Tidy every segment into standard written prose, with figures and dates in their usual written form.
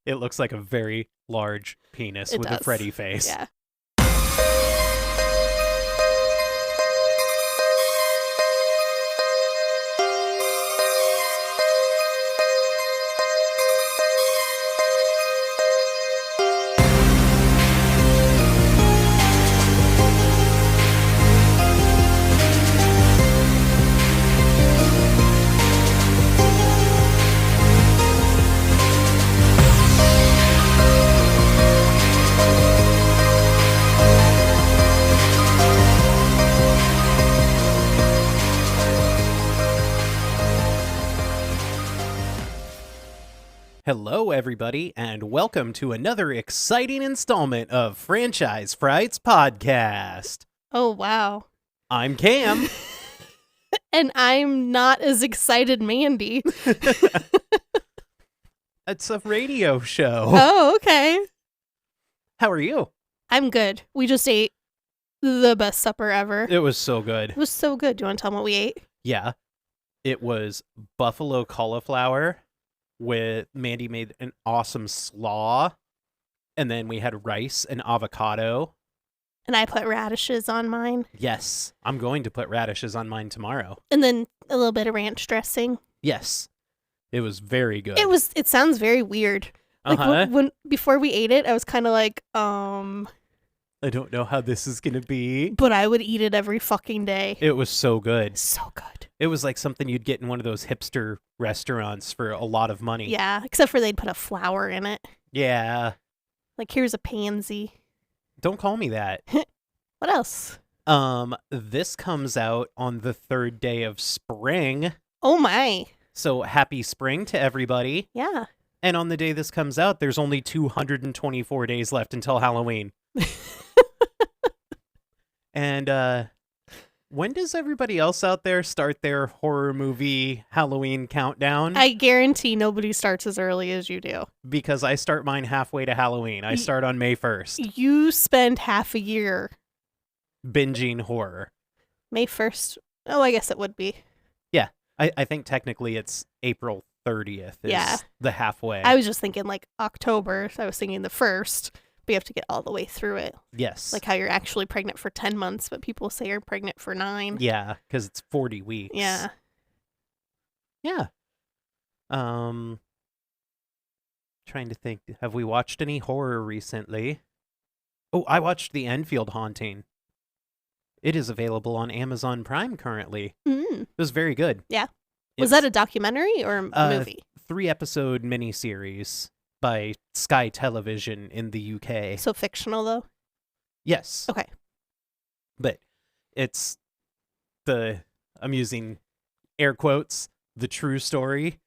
It looks like a very large penis with a Freddy face. Yeah. Hello, everybody, and welcome to another exciting installment of Franchise Frights Podcast. Oh, wow. I'm Cam. And I'm not as excited, Mandy. It's a radio show. Oh, okay. How are you? I'm good. We just ate the best supper ever. It was so good. It was so good. Do you want to tell them what we ate? Yeah. It was buffalo cauliflower with Mandy made an awesome slaw. And then we had rice and avocado. And I put radishes on mine. Yes. I'm going to put radishes on mine tomorrow. And then a little bit of ranch dressing. Yes. It was very good. It sounds very weird. Like when before we ate it, I was kind of like, I don't know how this is going to be. But I would eat it every fucking day. It was so good. So good. It was like something you'd get in one of those hipster restaurants for a lot of money. Yeah, except for they'd put a flower in it. Yeah. Like, here's a pansy. Don't call me that. What else? This comes out on the 3rd day of spring. Oh my. So happy spring to everybody. Yeah. And on the day this comes out, there's only 224 days left until Halloween. And when does everybody else out there start their horror movie Halloween countdown? I guarantee nobody starts as early as you do. Because I start mine halfway to Halloween. I start on May 1st. You spend half a year binging horror. May 1st. Oh, I guess it would be. Yeah. I think technically it's April 30th is the halfway. I was just thinking like October. So I was thinking the 1st. But you have to get all the way through it. Yes. Like how you're actually pregnant for 10 months, but people say you're pregnant for 9. Yeah, because it's 40 weeks. Yeah. Yeah. Trying to think, have we watched any horror recently? Oh, I watched The Enfield Haunting. It is available on Amazon Prime currently. Mm. It was very good. Yeah. Was that a documentary or a movie? 3-episode miniseries by Sky Television in the UK. So fictional, though? Yes. Okay. But it's I'm using air quotes, the true story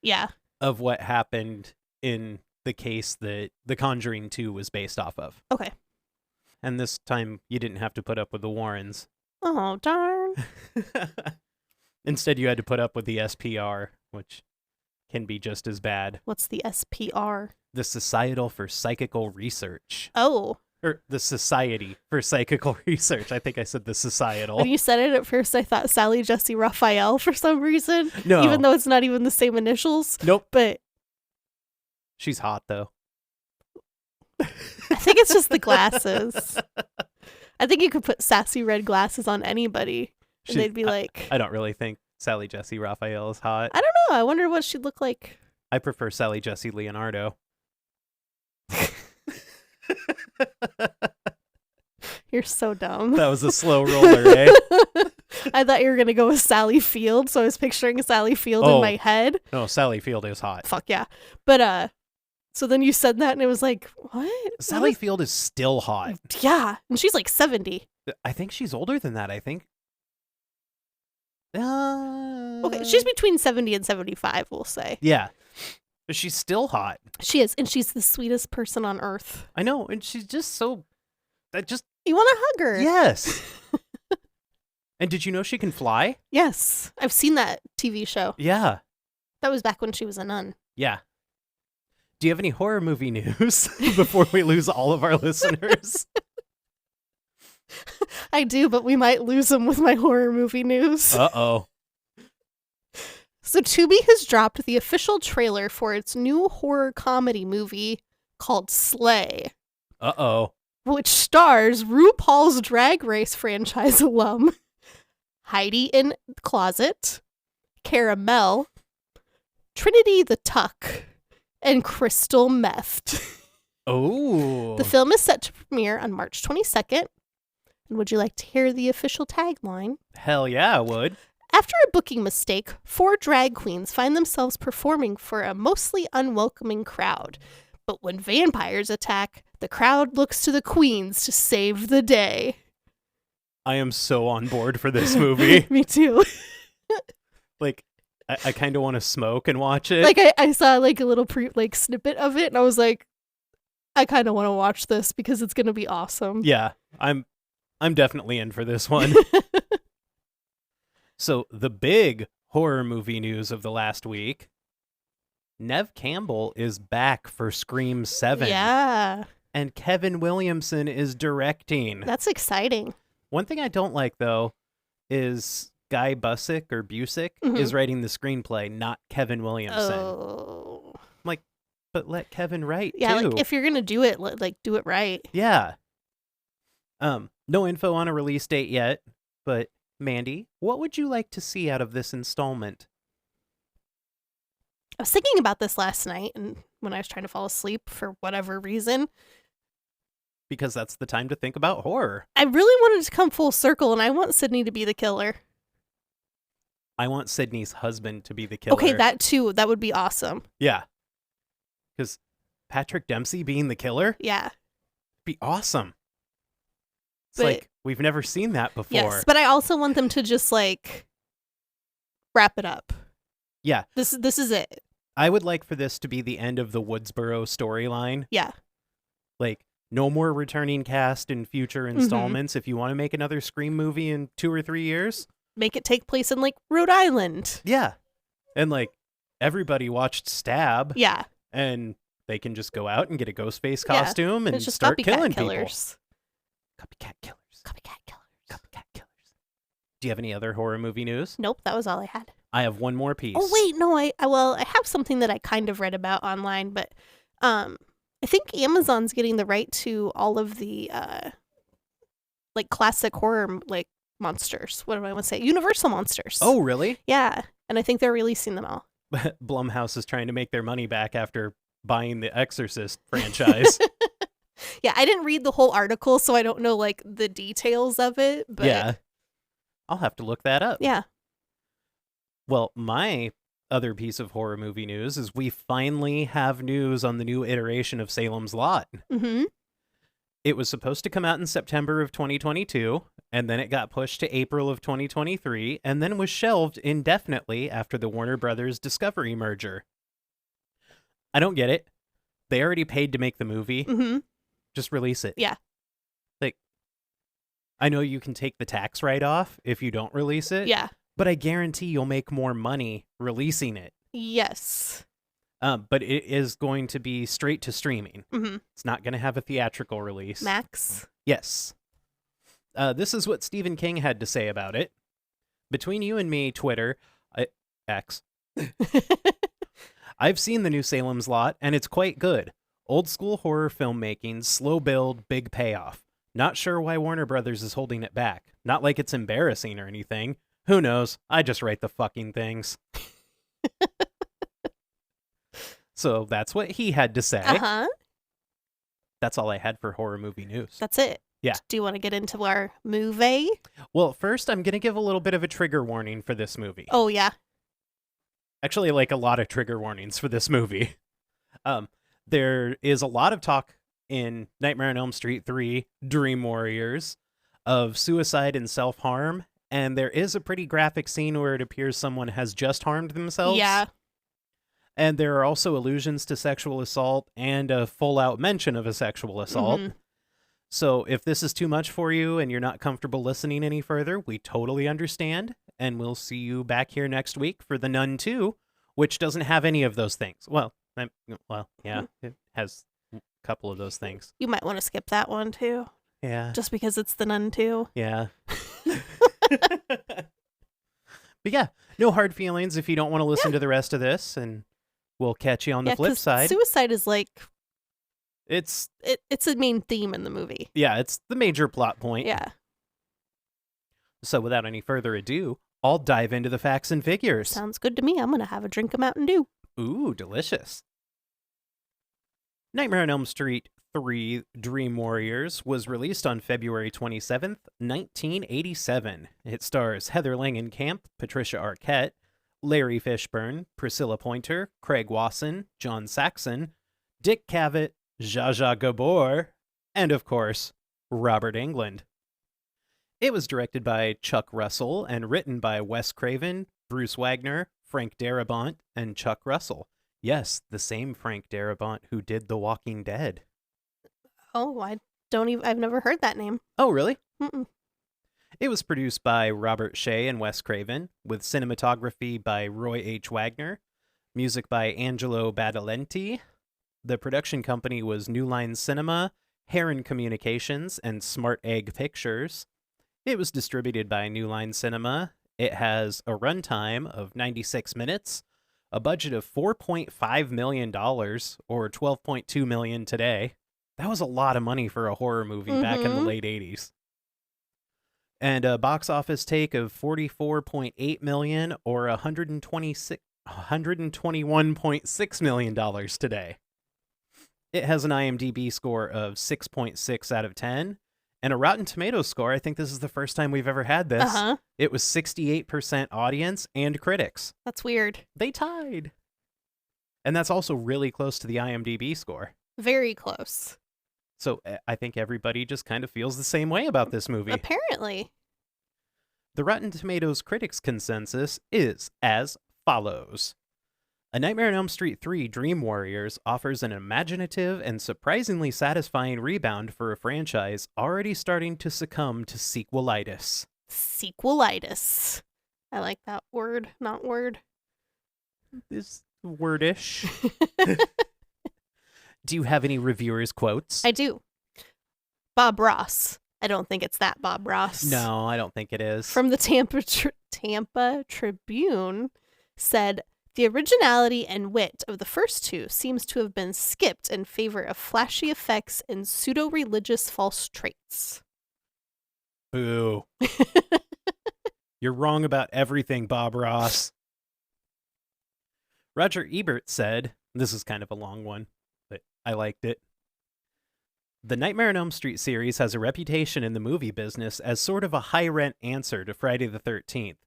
of what happened in the case that The Conjuring 2 was based off of. Okay. And this time you didn't have to put up with the Warrens. Oh, darn. Instead, you had to put up with the SPR, which can be just as bad. What's the SPR? The Societal for Psychical Research. Oh. Or the Society for Psychical Research. I think I said the Societal. When you said it at first, I thought Sally Jesse Raphael for some reason. No. Even though it's not even the same initials. Nope. But she's hot, though. I think it's just the glasses. I think you could put sassy red glasses on anybody. And they'd be like... I don't really think Sally Jesse Raphael is hot. I don't know. I wonder what she'd look like. I prefer Sally Jesse Leonardo. You're so dumb. That was a slow roller, eh? I thought you were going to go with Sally Field, so I was picturing Sally Field in my head. No, Sally Field is hot. Fuck yeah. But, so then you said that and it was like, what? Sally Field is still hot. Yeah. And she's like 70. I think she's older than that, I think. Okay, she's between 70 and 75, we'll say. Yeah. But she's still hot. She is, and she's the sweetest person on earth. I know, and she's just so... You want to hug her. Yes. And did you know she can fly? Yes. I've seen that TV show. Yeah. That was back when she was a nun. Yeah. Do you have any horror movie news before we lose all of our listeners? I do, but we might lose them with my horror movie news. Uh-oh. So Tubi has dropped the official trailer for its new horror comedy movie, called Slay, Uh-oh. which stars RuPaul's Drag Race franchise alum Heidi in Closet, Caramel, Trinity the Tuck, and Crystal Meth. Oh. The film is set to premiere on March 22nd. And would you like to hear the official tagline? Hell yeah, I would. After a booking mistake, 4 drag queens find themselves performing for a mostly unwelcoming crowd. But when vampires attack, the crowd looks to the queens to save the day. I am so on board for this movie. Me too. Like, I kind of want to smoke and watch it. Like I saw like a little snippet of it, and I was like, I kind of want to watch this because it's gonna be awesome. Yeah, I'm definitely in for this one. So the big horror movie news of the last week: Neve Campbell is back for Scream 7. Yeah, And Kevin Williamson is directing. that's exciting. One thing I don't like though is Guy Busick is writing the screenplay, not Kevin Williamson. Oh. But let Kevin write Yeah, too. like if you're gonna do it, do it right. Yeah. No info on a release date yet, but Mandy, what would you like to see out of this installment? I was thinking about this last night, and when I was trying to fall asleep for whatever reason, Because that's the time to think about horror. I really wanted to come full circle, and I want Sydney to be the killer. I want Sydney's husband to be the killer. Okay, that too. That would be awesome. Yeah. Because Patrick Dempsey being the killer Yeah. be awesome. It's But- like we've never seen that before. Yes, but I also want them to just wrap it up. Yeah. This is it. I would like for this to be the end of the Woodsboro storyline. Yeah. Like, no more returning cast in future installments. If you want to make another Scream movie in 2 or 3 years, Make it take place in Rhode Island. yeah. And everybody watched Stab, Yeah. and they can just go out and get a Ghostface Yeah. costume and It's just start copycat killing killers. people. Copycat killers. Copycat killers. Copycat killers. Do you have any other horror movie news? Nope, that was all I had. I have one more piece. Oh wait, no, I have something that I kind of read about online, but I think Amazon's getting the right to all of the classic horror monsters. What do I want to say? Universal monsters. Oh, really? Yeah, and I think they're releasing them all. Blumhouse is trying to make their money back after buying the Exorcist franchise. Yeah, I didn't read the whole article, so I don't know the details of it, but Yeah. I'll have to look that up. Yeah. Well, my other piece of horror movie news is we finally have news on the new iteration of Salem's Lot. Mm-hmm. It was supposed to come out in September of 2022, and then it got pushed to April of 2023, and then was shelved indefinitely after the Warner Brothers Discovery merger. I don't get it. They already paid to make the movie. Mm-hmm. Just release it. Yeah. I know you can take the tax write-off if you don't release it. Yeah. But I guarantee you'll make more money releasing it. Yes. But it is going to be straight to streaming. Mm-hmm. It's not going to have a theatrical release. Max. Yes. This is what Stephen King had to say about it. Between you and me, Twitter, X, I've seen the new Salem's Lot, and it's quite good. Old school horror filmmaking, slow build, big payoff. Not sure why Warner Brothers is holding it back. Not like it's embarrassing or anything. Who knows? I just write the fucking things. So that's what he had to say. Uh-huh. That's all I had for horror movie news. That's it. Yeah. Do you want to get into our movie? Well, first, I'm going to give a little bit of a trigger warning for this movie. Oh, yeah. Actually, a lot of trigger warnings for this movie. There is a lot of talk in Nightmare on Elm Street 3, Dream Warriors, of suicide and self-harm, and there is a pretty graphic scene where it appears someone has just harmed themselves. Yeah. And there are also allusions to sexual assault and a full-out mention of a sexual assault. Mhm. So if this is too much for you and you're not comfortable listening any further, we totally understand, and we'll see you back here next week for The Nun 2, which doesn't have any of those things. Well, yeah, it has a couple of those things. You might want to skip that one, too. Yeah. Just because it's the Nun, too. Yeah. But yeah, no hard feelings if you don't want to listen to the rest of this, and we'll catch you on the flip 'cause side. Suicide is It's It's a main theme in the movie. it's the major plot point. Yeah. So without any further ado, I'll dive into the facts and figures. Sounds good to me. I'm going to have a drink of Mountain Dew. Ooh, delicious. Nightmare on Elm Street 3 Dream Warriors was released on February 27th, 1987. It stars Heather Langenkamp, Patricia Arquette, Larry Fishburne, Priscilla Pointer, Craig Wasson, John Saxon, Dick Cavett, Zsa Zsa Gabor, and of course, Robert Englund. It was directed by Chuck Russell and written by Wes Craven, Bruce Wagner, Frank Darabont, and Chuck Russell. Yes, the same Frank Darabont who did The Walking Dead. Oh, I've never heard that name. Oh, really? Mm-mm. It was produced by Robert Shea and Wes Craven, with cinematography by Roy H. Wagner, music by Angelo Badalamenti. The production company was New Line Cinema, Heron Communications, and Smart Egg Pictures. It was distributed by New Line Cinema. It has a runtime of 96 minutes, a budget of $4.5 million, or $12.2 million today. That was a lot of money for a horror movie back in the late 80s. And a box office take of $44.8 million, or $121.6 million today. It has an IMDb score of 6.6 out of 10, and a Rotten Tomatoes score. I think this is the first time we've ever had this. Uh-huh. It was 68% audience and critics. That's weird. They tied. And that's also really close to the IMDb score. Very close. So I think everybody just kind of feels the same way about this movie. Apparently. The Rotten Tomatoes critics' consensus is as follows. A Nightmare on Elm Street 3 Dream Warriors offers an imaginative and surprisingly satisfying rebound for a franchise already starting to succumb to sequelitis. Sequelitis. I like that word, not word. This wordish. Do you have any reviewers' quotes? I do. Bob Ross. I don't think it's that Bob Ross. No, I don't think it is. From the Tampa Tribune said, the originality and wit of the first two seems to have been skipped in favor of flashy effects and pseudo-religious false traits. Boo. You're wrong about everything, Bob Ross. Roger Ebert said, this is kind of a long one, but I liked it. The Nightmare on Elm Street series has a reputation in the movie business as sort of a high-rent answer to Friday the 13th,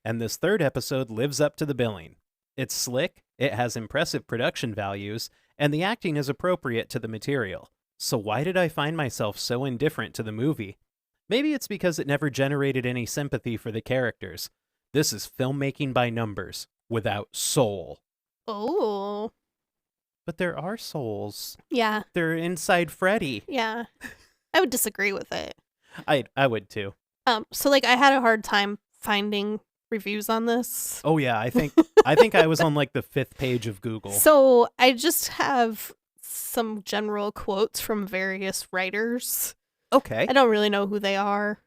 and this third episode lives up to the billing. It's slick, it has impressive production values, and the acting is appropriate to the material. So why did I find myself so indifferent to the movie? Maybe it's because it never generated any sympathy for the characters. This is filmmaking by numbers, without soul. Oh. But there are souls. Yeah. They're inside Freddy. Yeah. I would disagree with it. I would too. So like I had a hard time finding reviews on this. Oh yeah, I think I was on like the 5th page of Google. So I just have some general quotes from various writers. Okay. I don't really know who they are.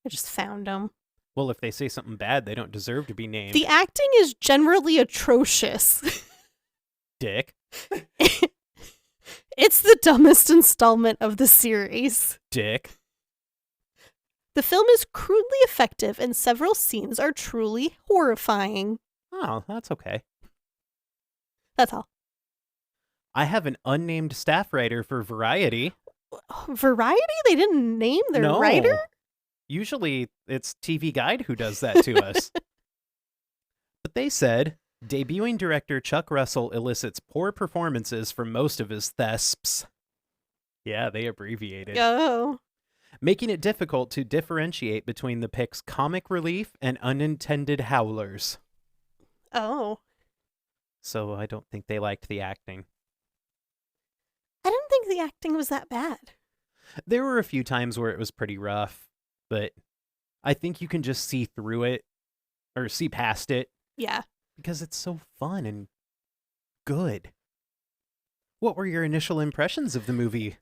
I just found them. Well, if they say something bad, they don't deserve to be named. The acting is generally atrocious. Dick. It's the dumbest installment of the series. Dick. The film is crudely effective and several scenes are truly horrifying. Oh, that's okay. That's all. I have an unnamed staff writer for Variety. Variety? They didn't name their No. writer? Usually it's TV Guide who does that to us. But they said, debuting director Chuck Russell elicits poor performances from most of his thesps. Yeah, they abbreviated. Oh. Making it difficult to differentiate between the pick's comic relief and unintended howlers. Oh. So I don't think they liked the acting. I didn't think the acting was that bad. There were a few times where it was pretty rough, but I think you can just see through it, or see past it, Yeah. because it's so fun and good. What were your initial impressions of the movie?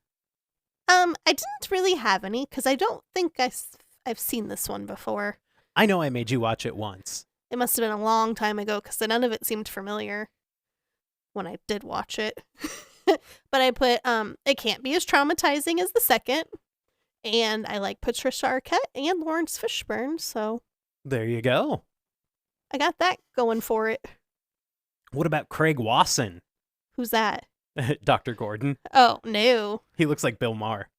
I didn't really have any because I don't think I've seen this one before. I know I made you watch it once. It must have been a long time ago because none of it seemed familiar when I did watch it. But I put it can't be as traumatizing as the second. And I like Patricia Arquette and Lawrence Fishburne, so There you go. I got that going for it. What about Craig Wasson? Who's that? Dr. Gordon. Oh, no. He looks like Bill Maher,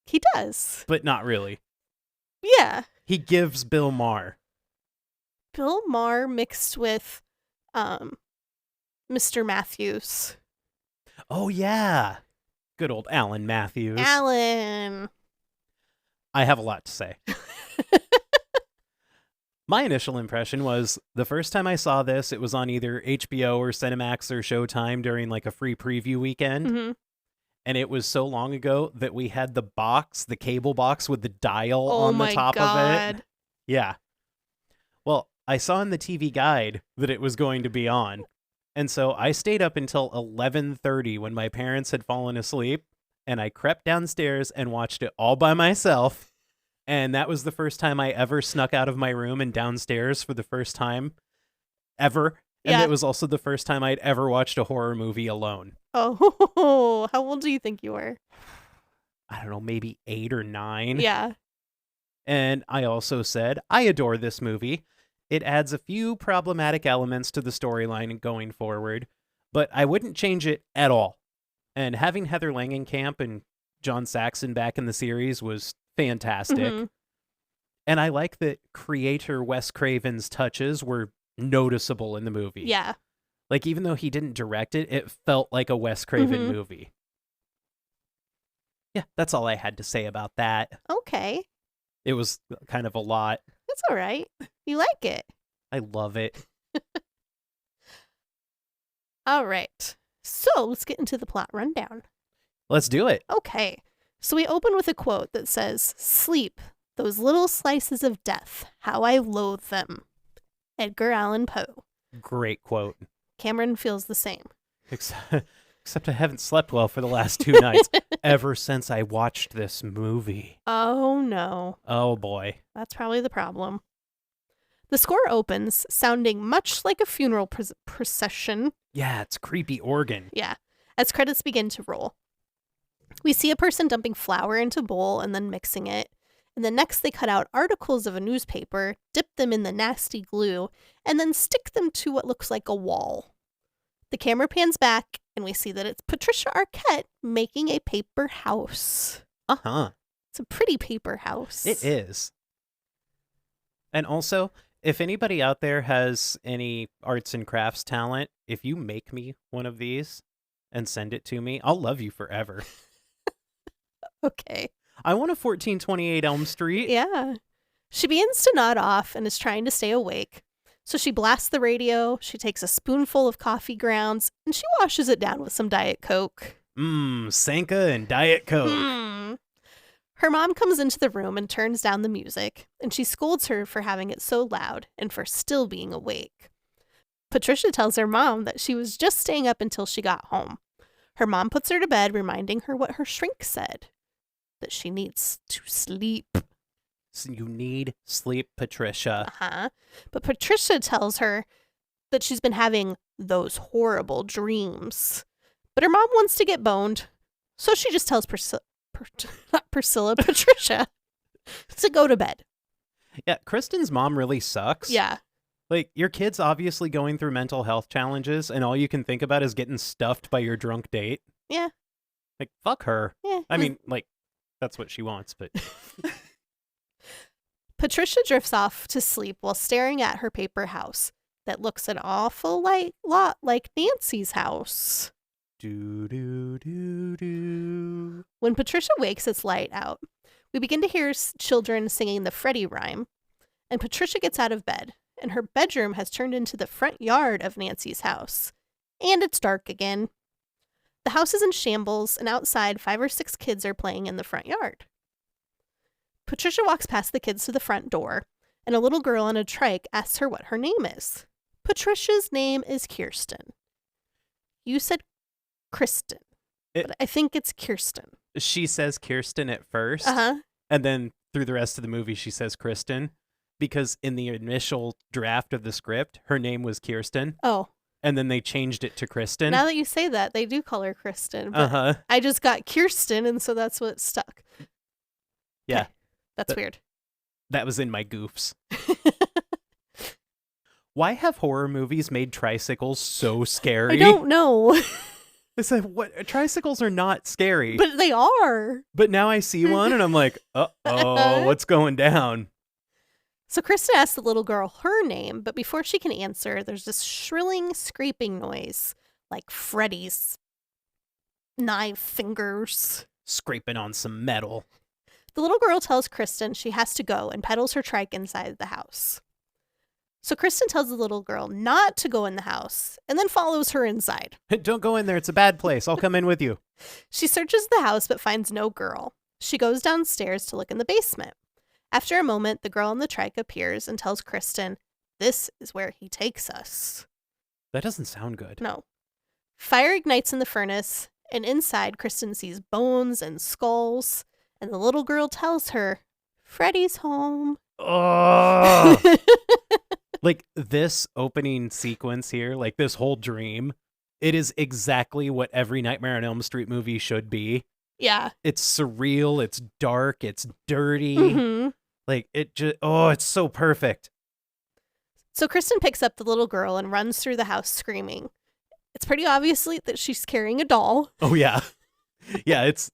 He does. but not really. Yeah. He gives Bill Maher. Bill Maher mixed with Mr. Matthews. Oh, yeah. Good old Alan Matthews. Alan. I have a lot to say. My initial impression was the first time I saw this, it was on either HBO or Cinemax or Showtime during like a free preview weekend. Mm-hmm. And it was so long ago that we had the box, the cable box with the dial Oh on the my top of God. it. Yeah. Well, I saw in the TV guide that it was going to be on. And so I stayed up until 11:30 when my parents had fallen asleep, and I crept downstairs and watched it all by myself. And that was the first time I ever snuck out of my room and downstairs for the first time ever. And Yeah. it was also the first time I'd ever watched a horror movie alone. Oh, how old do you think you were? I don't know, maybe 8 or 9. Yeah. And I also said, I adore this movie. It adds a few problematic elements to the storyline going forward, but I wouldn't change it at all. And having Heather Langenkamp and John Saxon back in the series was fantastic. Mhm. And I like that creator Wes Craven's touches were noticeable in the movie. Yeah. Like, even though he didn't direct it, it felt like a Wes Craven Mhm. movie. Yeah, that's all I had to say about that. Okay. It was kind of a lot. That's all right. You like it. I love it. All right. So let's get into the plot rundown. Let's do it. Okay. So we open with a quote that says, "Sleep, those little slices of death, how I loathe them." Edgar Allan Poe. Great quote. Cameron feels the same. Except I haven't slept well for the last 2 nights ever since I watched this movie. Oh no. Oh boy. That's probably the problem. The score opens sounding much like a funeral procession. Yeah, it's creepy organ. Yeah, as credits begin to roll. We see a person dumping flour into a bowl and then mixing it. And then next they cut out articles of a newspaper, dip them in the nasty glue, and then stick them to what looks like a wall. The camera pans back and we see that it's Patricia Arquette making a paper house. Uh-huh. It's a pretty paper house. It is. And also, if anybody out there has any arts and crafts talent, if you make me one of these and send it to me, I'll love you forever. Okay. I want a 1428 Elm Street. Yeah. She begins to nod off and is trying to stay awake. So she blasts the radio, she takes a spoonful of coffee grounds, and she washes it down with some Diet Coke. Sanka and Diet Coke. Her mom comes into the room and turns down the music, and she scolds her for having it so loud and for still being awake. Patricia tells her mom that she was just staying up until she got home. Her mom puts her to bed, reminding her what her shrink said, that she needs to sleep. So you need sleep, Patricia. But Patricia tells her that she's been having those horrible dreams. But her mom wants to get boned, so she just tells Patricia to go to bed. Yeah, Kristen's mom really sucks. Yeah. Like, your kid's obviously going through mental health challenges, and all you can think about is getting stuffed by your drunk date. Yeah. Like, fuck her. Yeah. I mean, like, that's what she wants, but... Patricia drifts off to sleep while staring at her paper house that looks an awful lot like Nancy's house. Do, do, do, do. When Patricia wakes, it's light out. We begin to hear children singing the Freddy rhyme, and Patricia gets out of bed, and her bedroom has turned into the front yard of Nancy's house. And it's dark again. The house is in shambles, and outside 5 or 6 kids are playing in the front yard. Patricia walks past the kids to the front door, and a little girl in a trike asks her what her name is. Patricia's name is Kirsten. You said Kristen, but I think it's Kirsten. She says Kirsten at first, and then through the rest of the movie she says Kristen, because in the initial draft of the script, her name was Kirsten. Oh. And then they changed it to Kristen. Now that you say that, they do call her Kristen. But Uh-huh. I just got Kirsten, and so that's what stuck. Yeah. Okay. That's weird. That was in my goofs. Why have horror movies made tricycles so scary? I don't know. It's like, what? Tricycles are not scary. But they are. But now I see one and I'm like, uh-oh, what's going down? So Kristen asks the little girl her name, but before she can answer, there's this shrilling, scraping noise, like Freddy's knife fingers. Scraping on some metal. The little girl tells Kristen she has to go and pedals her trike inside the house. So Kristen tells the little girl not to go in the house and then follows her inside. Don't go in there. It's a bad place. I'll come in with you. She searches the house but finds no girl. She goes downstairs to look in the basement. After a moment, the girl on the trike appears and tells Kristen, "This is where he takes us." That doesn't sound good. No. Fire ignites in the furnace, and inside Kristen sees bones and skulls, and the little girl tells her, "Freddy's home." Oh, like this opening sequence here, like this whole dream, it is exactly what every Nightmare on Elm Street movie should be. Yeah. It's surreal, it's dark, it's dirty. Mm-hmm. Like it just, oh, it's so perfect. So Kristen picks up the little girl and runs through the house screaming. It's pretty obviously that she's carrying a doll. Oh yeah. Yeah, it's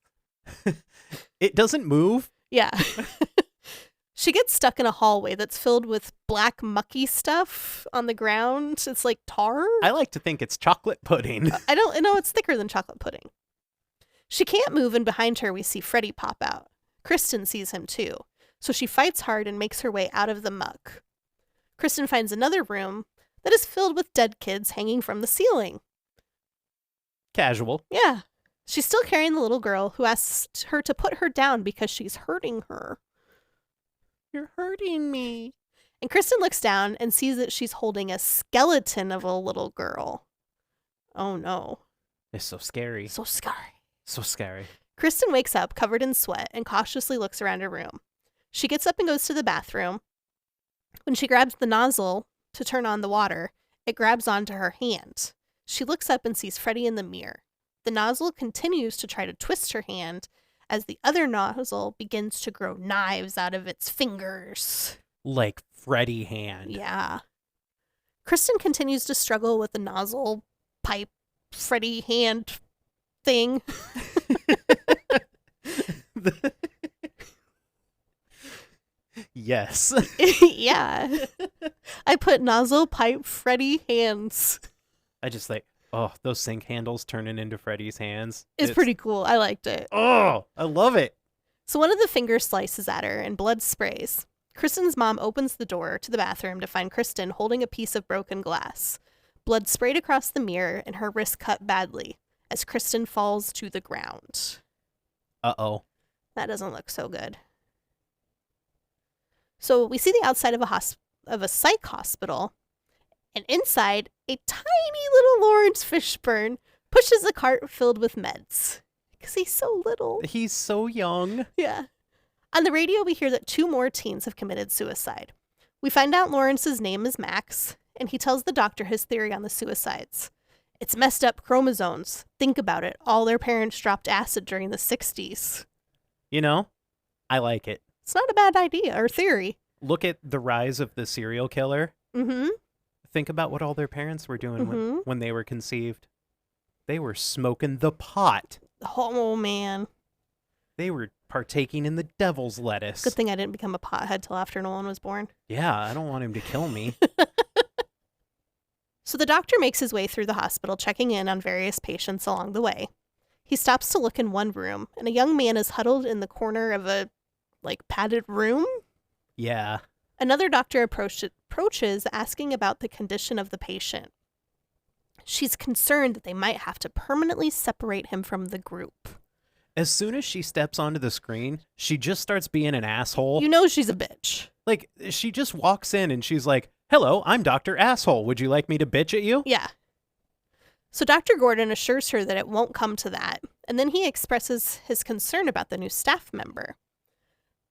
it doesn't move. Yeah. She gets stuck in a hallway that's filled with black mucky stuff on the ground. It's like tar. I like to think it's chocolate pudding. I don't know. It's thicker than chocolate pudding. She can't move, and behind her we see Freddy pop out. Kristen sees him too, so she fights hard and makes her way out of the muck. Kristen finds another room that is filled with dead kids hanging from the ceiling. Casual. Yeah. She's still carrying the little girl, who asks her to put her down because she's hurting her. You're hurting me. And Kristen looks down and sees that she's holding a skeleton of a little girl. Oh no. It's so scary. So scary. So scary. Kristen wakes up covered in sweat and cautiously looks around her room. She gets up and goes to the bathroom. When she grabs the nozzle to turn on the water, it grabs onto her hand. She looks up and sees Freddy in the mirror. The nozzle continues to try to twist her hand as the other nozzle begins to grow knives out of its fingers. Like Freddy hand. Yeah. Kristen continues to struggle with the nozzle pipe Freddy hand thing. Yes. Yeah. I put nozzle pipe Freddy hands. I just like, oh, those sink handles turning into Freddy's hands. It's pretty cool. I liked it. Oh, I love it. So one of the fingers slices at her and blood sprays. Kristen's mom opens the door to the bathroom to find Kristen holding a piece of broken glass. Blood sprayed across the mirror and her wrist cut badly as Kristen falls to the ground. Uh-oh. That doesn't look so good. So we see the outside of a psych hospital, and inside, a tiny little Lawrence Fishburne pushes a cart filled with meds. Because he's so little. He's so young. Yeah. On the radio, we hear that 2 more teens have committed suicide. We find out Lawrence's name is Max, and he tells the doctor his theory on the suicides. It's messed up chromosomes. Think about it. All their parents dropped acid during the 60s. You know, I like it. It's not a bad idea or theory. Look at the rise of the serial killer. Mm-hmm. Think about what all their parents were doing Mm-hmm. when they were conceived. They were smoking the pot. Oh, man. They were partaking in the devil's lettuce. Good thing I didn't become a pothead till after Nolan was born. Yeah, I don't want him to kill me. So the doctor makes his way through the hospital, checking in on various patients along the way. He stops to look in one room, and a young man is huddled in the corner of a, padded room. Yeah. Another doctor approaches, asking about the condition of the patient. She's concerned that they might have to permanently separate him from the group. As soon as she steps onto the screen, she just starts being an asshole. You know she's a bitch. Like, she just walks in and she's like, "Hello, I'm Dr. Asshole. Would you like me to bitch at you?" Yeah. So Dr. Gordon assures her that it won't come to that, and then he expresses his concern about the new staff member.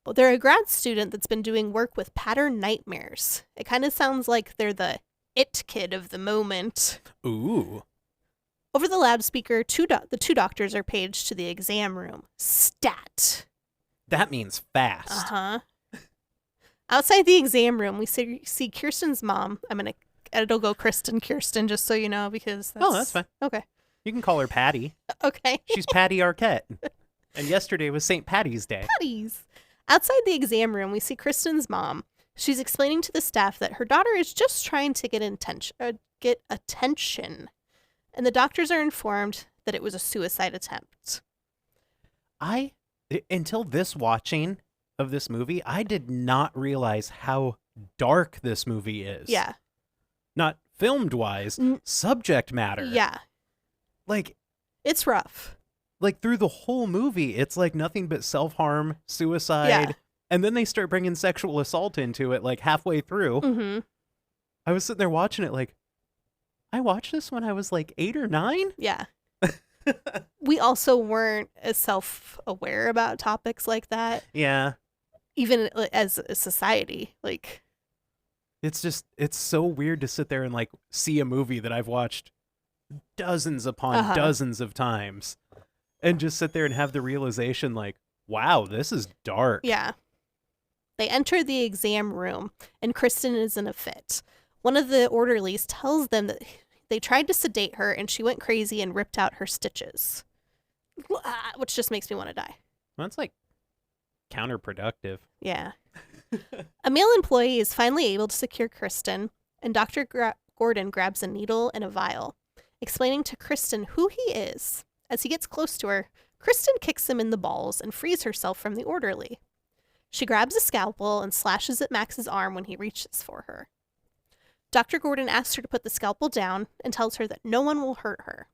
Well, they're a grad student that's been doing work with pattern nightmares. It kind of sounds like they're the it kid of the moment. Ooh. Over the loudspeaker, the two doctors are paged to the exam room. Stat. That means fast. Uh-huh. Outside the exam room, we see Kirsten's mom. It'll go Kirsten, just so you know, because that's... Oh, that's fine. Okay. You can call her Patty. Okay. She's Patty Arquette. And yesterday was St. Patty's Day. Patties. Outside the exam room, we see Kristen's mom. She's explaining to the staff that her daughter is just trying to get attention. And the doctors are informed that it was a suicide attempt. Until this watching of this movie, I did not realize how dark this movie is. Yeah. Not filmed wise, subject matter. Yeah. Like, it's rough. Like through the whole movie, it's like nothing but self-harm, suicide. Yeah. And then they start bringing sexual assault into it like halfway through. Mm-hmm. I was sitting there watching it like, I watched this when I was like 8 or 9. Yeah. We also weren't as self-aware about topics like that. Yeah. Even as a society. Like, it's so weird to sit there and like see a movie that I've watched dozens upon dozens of times and just sit there and have the realization like, wow, this is dark. Yeah. They enter the exam room and Kristen is in a fit. One of the orderlies tells them that they tried to sedate her and she went crazy and ripped out her stitches. Which just makes me want to die. Well, that's like counterproductive. Yeah. A male employee is finally able to secure Kristen, and Dr. Gordon grabs a needle and a vial, explaining to Kristen who he is. As he gets close to her, Kristen kicks him in the balls and frees herself from the orderly. She grabs a scalpel and slashes at Max's arm when he reaches for her. Dr. Gordon asks her to put the scalpel down and tells her that no one will hurt her.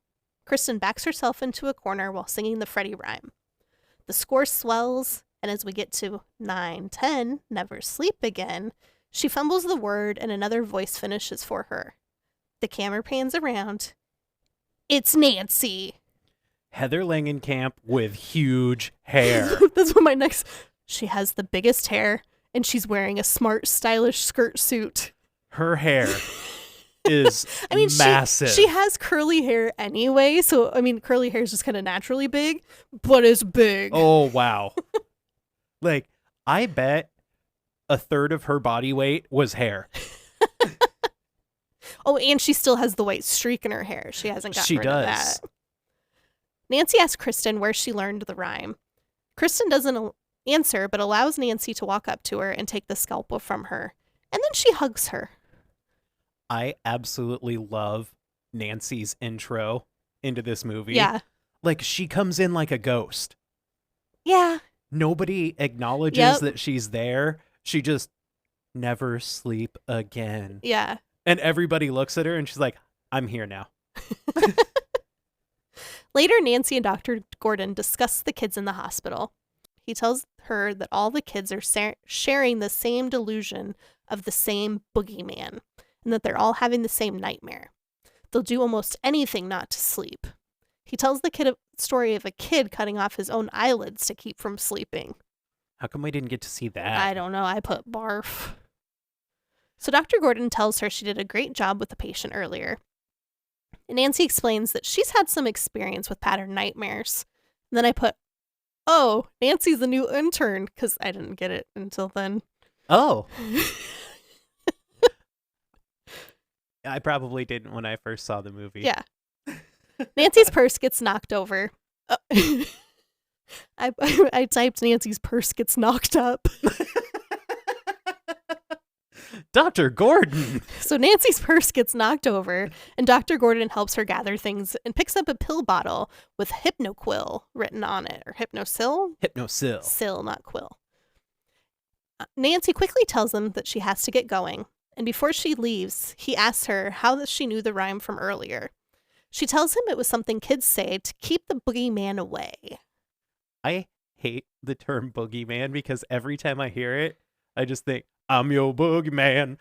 Kristen backs herself into a corner while singing the Freddy rhyme. The score swells, and as we get to 9:10, Never Sleep Again, she fumbles the word and another voice finishes for her. The camera pans around. It's Nancy. Heather Langenkamp with huge hair. That's what my next... She has the biggest hair, and she's wearing a smart, stylish skirt suit. Her hair is massive. She has curly hair anyway, so, I mean, curly hair is just kind of naturally big, but it's big. Oh, wow. Like, I bet a third of her body weight was hair. Oh, and she still has the white streak in her hair. She hasn't gotten rid of that. Nancy asks Kristen where she learned the rhyme. Kristen doesn't answer, but allows Nancy to walk up to her and take the scalpel from her. And then she hugs her. I absolutely love Nancy's intro into this movie. Yeah. Like, she comes in like a ghost. Yeah. Nobody acknowledges that she's there. She just never sleep again. Yeah. And everybody looks at her and she's like, I'm here now. Later, Nancy and Dr. Gordon discuss the kids in the hospital. He tells her that all the kids are sharing the same delusion of the same boogeyman, and that they're all having the same nightmare. They'll do almost anything not to sleep. He tells the kid a story of a kid cutting off his own eyelids to keep from sleeping. How come we didn't get to see that? I don't know. I put barf. So Dr. Gordon tells her she did a great job with the patient earlier. And Nancy explains that she's had some experience with pattern nightmares. And then I put, oh, Nancy's the new intern, because I didn't get it until then. Oh. I probably didn't when I first saw the movie. Yeah. Nancy's purse gets knocked over. I typed Nancy's purse gets knocked up. Dr. Gordon. So Nancy's purse gets knocked over, and Dr. Gordon helps her gather things and picks up a pill bottle with Hypnoquil written on it, or Hypnosil? Hypnosil. Sil, not quill. Nancy quickly tells him that she has to get going, and before she leaves, he asks her how she knew the rhyme from earlier. She tells him it was something kids say to keep the boogeyman away. I hate the term boogeyman because every time I hear it, I just think, I'm your boogeyman,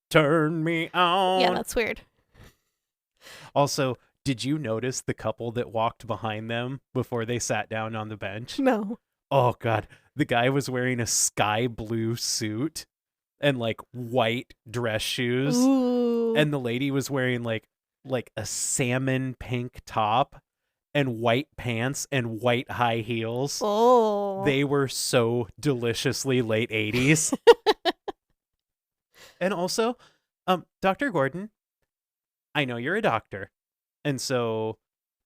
turn me on. Yeah, that's weird. Also, did you notice the couple that walked behind them before they sat down on the bench? No. Oh, God. The guy was wearing a sky blue suit and like white dress shoes. Ooh. And the lady was wearing like a salmon pink top and white pants and white high heels. Oh. They were so deliciously late 80s. And also, Dr. Gordon, I know you're a doctor. And so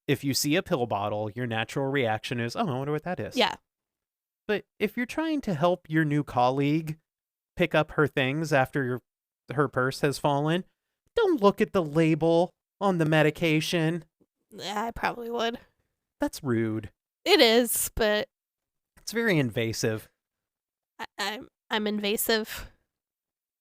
if you see a pill bottle, your natural reaction is, oh, I wonder what that is. Yeah. But if you're trying to help your new colleague pick up her things after her purse has fallen, don't look at the label on the medication. I probably would. That's rude. It is, but It's very invasive. I'm invasive.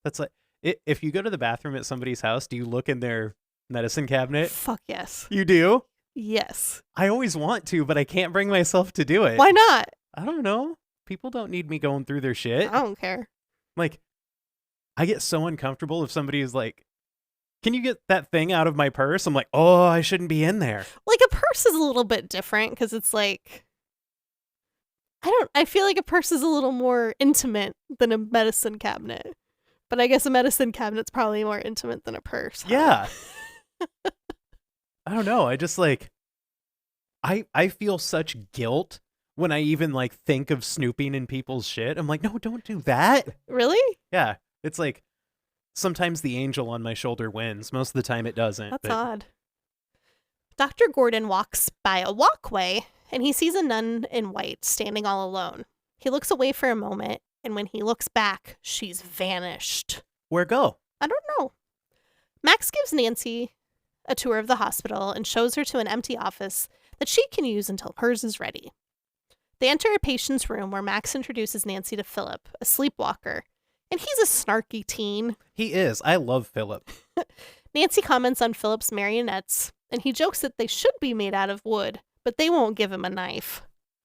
That's like, if you go to the bathroom at somebody's house, do you look in their medicine cabinet? Fuck yes. You do? Yes. I always want to, but I can't bring myself to do it. Why not? I don't know. People don't need me going through their shit. I don't care. Like, I get so uncomfortable if somebody is like, can you get that thing out of my purse? I'm like, oh, I shouldn't be in there. Like a purse is a little bit different because it's like, I feel like a purse is a little more intimate than a medicine cabinet. But I guess a medicine cabinet's probably more intimate than a purse. Huh? Yeah. I don't know. I just like, I feel such guilt when I even like think of snooping in people's shit. I'm like, no, don't do that. Really? Yeah. It's like, sometimes the angel on my shoulder wins. Most of the time it doesn't. That's but odd. Dr. Gordon walks by a walkway and he sees a nun in white standing all alone. He looks away for a moment, and when he looks back, she's vanished. Where go? I don't know. Max gives Nancy a tour of the hospital and shows her to an empty office that she can use until hers is ready. They enter a patient's room where Max introduces Nancy to Philip, a sleepwalker, and he's a snarky teen. He is. I love Philip. Nancy comments on Philip's marionettes, and he jokes that they should be made out of wood, but they won't give him a knife.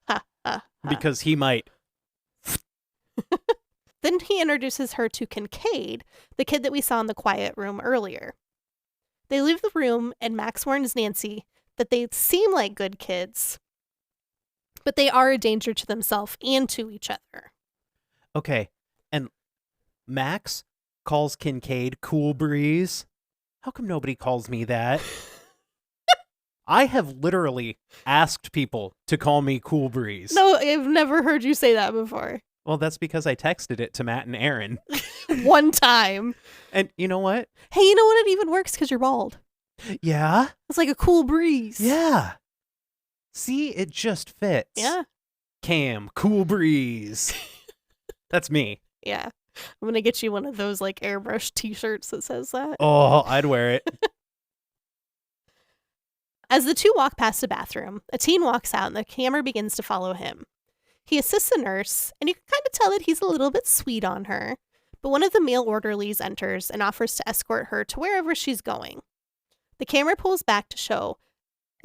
Ha, ha, ha. Because he might. Then he introduces her to Kincaid, the kid that we saw in the quiet room earlier. They leave the room, and Max warns Nancy that they seem like good kids, but they are a danger to themselves and to each other. Okay. And Max calls Kincaid Cool Breeze. How come nobody calls me that? I have literally asked people to call me Cool Breeze. No, I've never heard you say that before. Well, that's because I texted it to Matt and Aaron. One time. And you know what? Hey, you know what? It even works because you're bald. Yeah. It's like a cool breeze. Yeah. See, it just fits. Yeah. Cam, Cool Breeze. That's me. Yeah. I'm going to get you one of those like airbrush t-shirts that says that. Oh, I'd wear it. As the two walk past a bathroom, a teen walks out and the camera begins to follow him. He assists a nurse, and you can kind of tell that he's a little bit sweet on her, but one of the male orderlies enters and offers to escort her to wherever she's going. The camera pulls back to show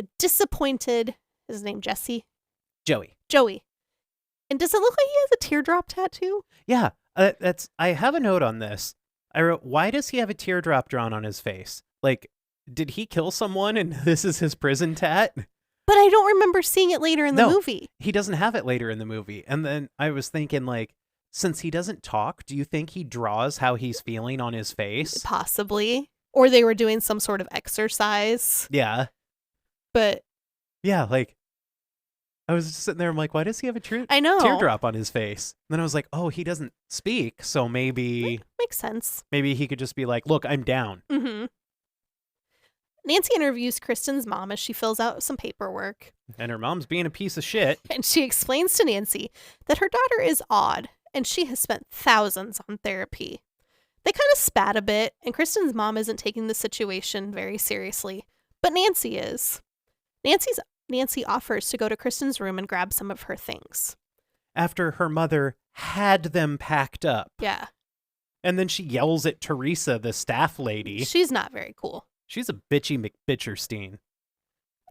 a disappointed, is his name Jesse? Joey. Joey. And does it look like he has a teardrop tattoo? Yeah, I have a note on this. I wrote, why does he have a teardrop drawn on his face? Like, did he kill someone and this is his prison tat? But I don't remember seeing it later in the movie. He doesn't have it later in the movie. And then I was thinking, like, since he doesn't talk, do you think he draws how he's feeling on his face? Possibly. Or they were doing some sort of exercise. Yeah. But yeah, like, I was just sitting there, I'm like, why does he have a I know. teardrop on his face? And then I was like, oh, he doesn't speak, so maybe Makes sense. maybe he could just be like, look, I'm down. Mm-hmm. Nancy interviews Kristen's mom as she fills out some paperwork. And her mom's being a piece of shit. And she explains to Nancy that her daughter is odd and she has spent thousands on therapy. They kind of spat a bit, and Kristen's mom isn't taking the situation very seriously, but Nancy is. Nancy offers to go to Kristen's room and grab some of her things. After her mother had them packed up. Yeah. And then she yells at Teresa, the staff lady. She's not very cool. She's a bitchy McBitcherstein.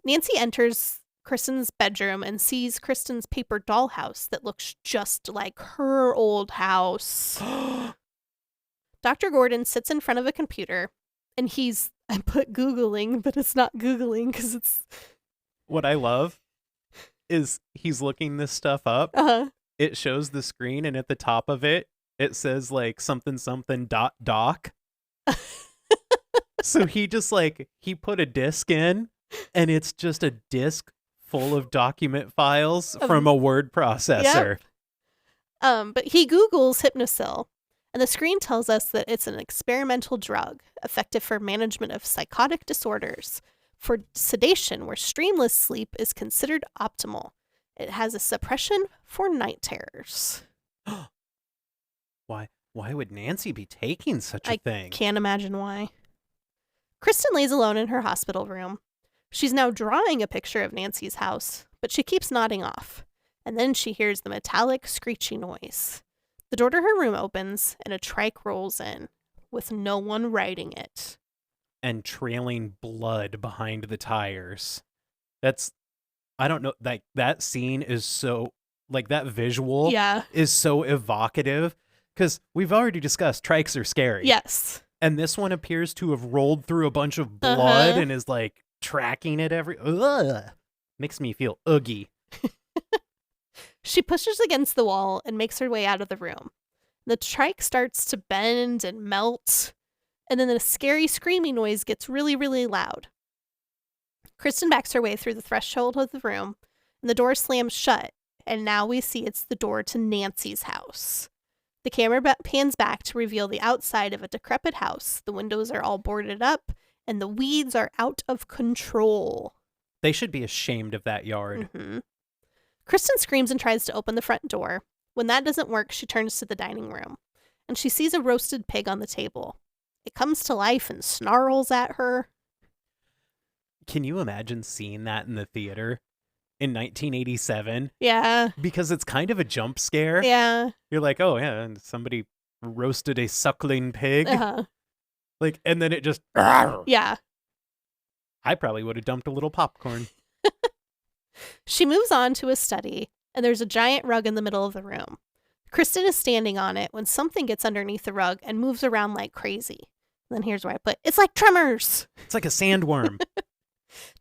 Nancy enters Kristen's bedroom and sees Kristen's paper dollhouse that looks just like her old house. Dr. Gordon sits in front of a computer, and I put Googling, but it's not Googling because it's... What I love is he's looking this stuff up. Uh-huh. It shows the screen, and at the top of it, it says like something something dot doc. So he just like he put a disc in, and it's just a disc full of document files from a word processor. Yep. But he Googles Hypnosil, and the screen tells us that it's an experimental drug effective for management of psychotic disorders, for sedation where streamless sleep is considered optimal. It has a suppression for night terrors. Why would Nancy be taking such a thing? Can't imagine why. Kristen lays alone in her hospital room. She's now drawing a picture of Nancy's house, but she keeps nodding off. And then she hears the metallic, screechy noise. The door to her room opens, and a trike rolls in, with no one riding it. And trailing blood behind the tires. I don't know, like, that scene is so, like, that visual is so evocative, because we've already discussed trikes are scary. Yes. And this one appears to have rolled through a bunch of blood and is, like, tracking it makes me feel oogie. She pushes against the wall and makes her way out of the room. The trike starts to bend and melt, and then the scary screaming noise gets really, really loud. Kristen backs her way through the threshold of the room, and the door slams shut, and now we see it's the door to Nancy's house. The camera pans back to reveal the outside of a decrepit house. The windows are all boarded up, and the weeds are out of control. They should be ashamed of that yard. Mm-hmm. Kristen screams and tries to open the front door. When that doesn't work, she turns to the dining room, and she sees a roasted pig on the table. It comes to life and snarls at her. Can you imagine seeing that in the theater in 1987? Yeah. Because it's kind of a jump scare. Yeah. You're like, oh, yeah, and somebody roasted a suckling pig. Uh-huh. Like, and then it just... Yeah. I probably would have dumped a little popcorn. She moves on to a study, and there's a giant rug in the middle of the room. Kristen is standing on it when something gets underneath the rug and moves around like crazy. And then here's where I put, it's like tremors. It's like a sandworm.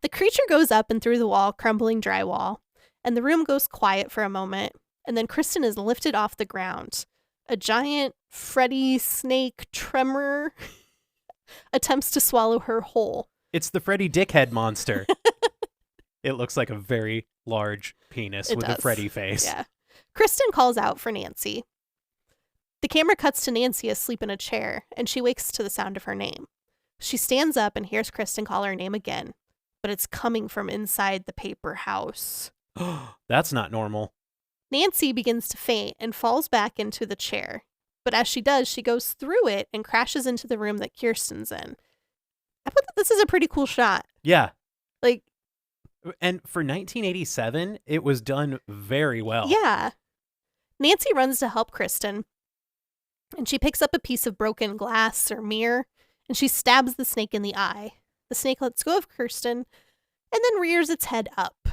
The creature goes up and through the wall, crumbling drywall, and the room goes quiet for a moment, and then Kristen is lifted off the ground. A giant Freddy snake tremor attempts to swallow her whole. It's the Freddy Dickhead monster. It looks like a very large penis with a Freddy face. Yeah. Kristen calls out for Nancy. The camera cuts to Nancy asleep in a chair, and she wakes to the sound of her name. She stands up and hears Kristen call her name again, but it's coming from inside the paper house. That's not normal. Nancy begins to faint and falls back into the chair. But as she does, she goes through it and crashes into the room that Kirsten's in. I thought that this is a pretty cool shot. Yeah. Like, and for 1987, it was done very well. Yeah. Nancy runs to help Kristen, and she picks up a piece of broken glass or mirror, and she stabs the snake in the eye. The snake lets go of Kristen and then rears its head up.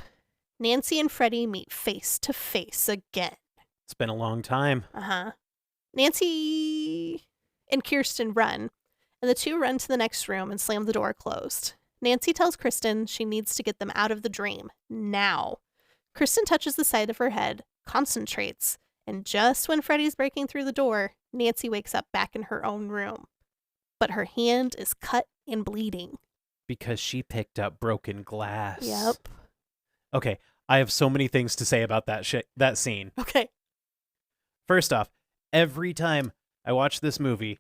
Nancy and Freddy meet face to face again. It's been a long time. Uh-huh. Nancy and Kirsten run, and the two run to the next room and slam the door closed. Nancy tells Kristen she needs to get them out of the dream, now. Kristen touches the side of her head, concentrates, and just when Freddy's breaking through the door, Nancy wakes up back in her own room. But her hand is cut and bleeding. Because she picked up broken glass. Yep. Okay, I have so many things to say about that scene. Okay. First off, every time I watch this movie,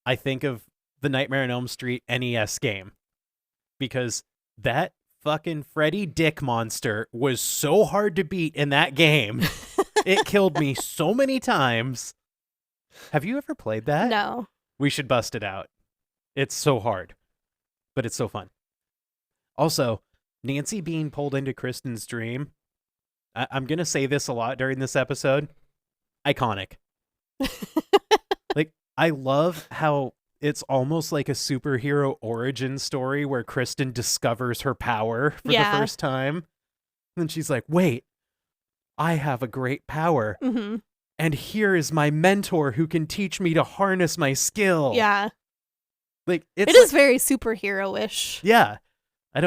I think of the Nightmare on Elm Street NES game. Because that fucking Freddy Dick monster was so hard to beat in that game. It killed me so many times. Have you ever played that? No. We should bust it out. It's so hard, but it's so fun. Also, Nancy being pulled into Kristen's dream. I'm going to say this a lot during this episode. Iconic. Like, I love how it's almost like a superhero origin story where Kristen discovers her power for the first time. And she's like, wait, I have a great power. Mm-hmm. And here is my mentor who can teach me to harness my skill. Yeah. Like, it is very superhero-ish. Yeah. I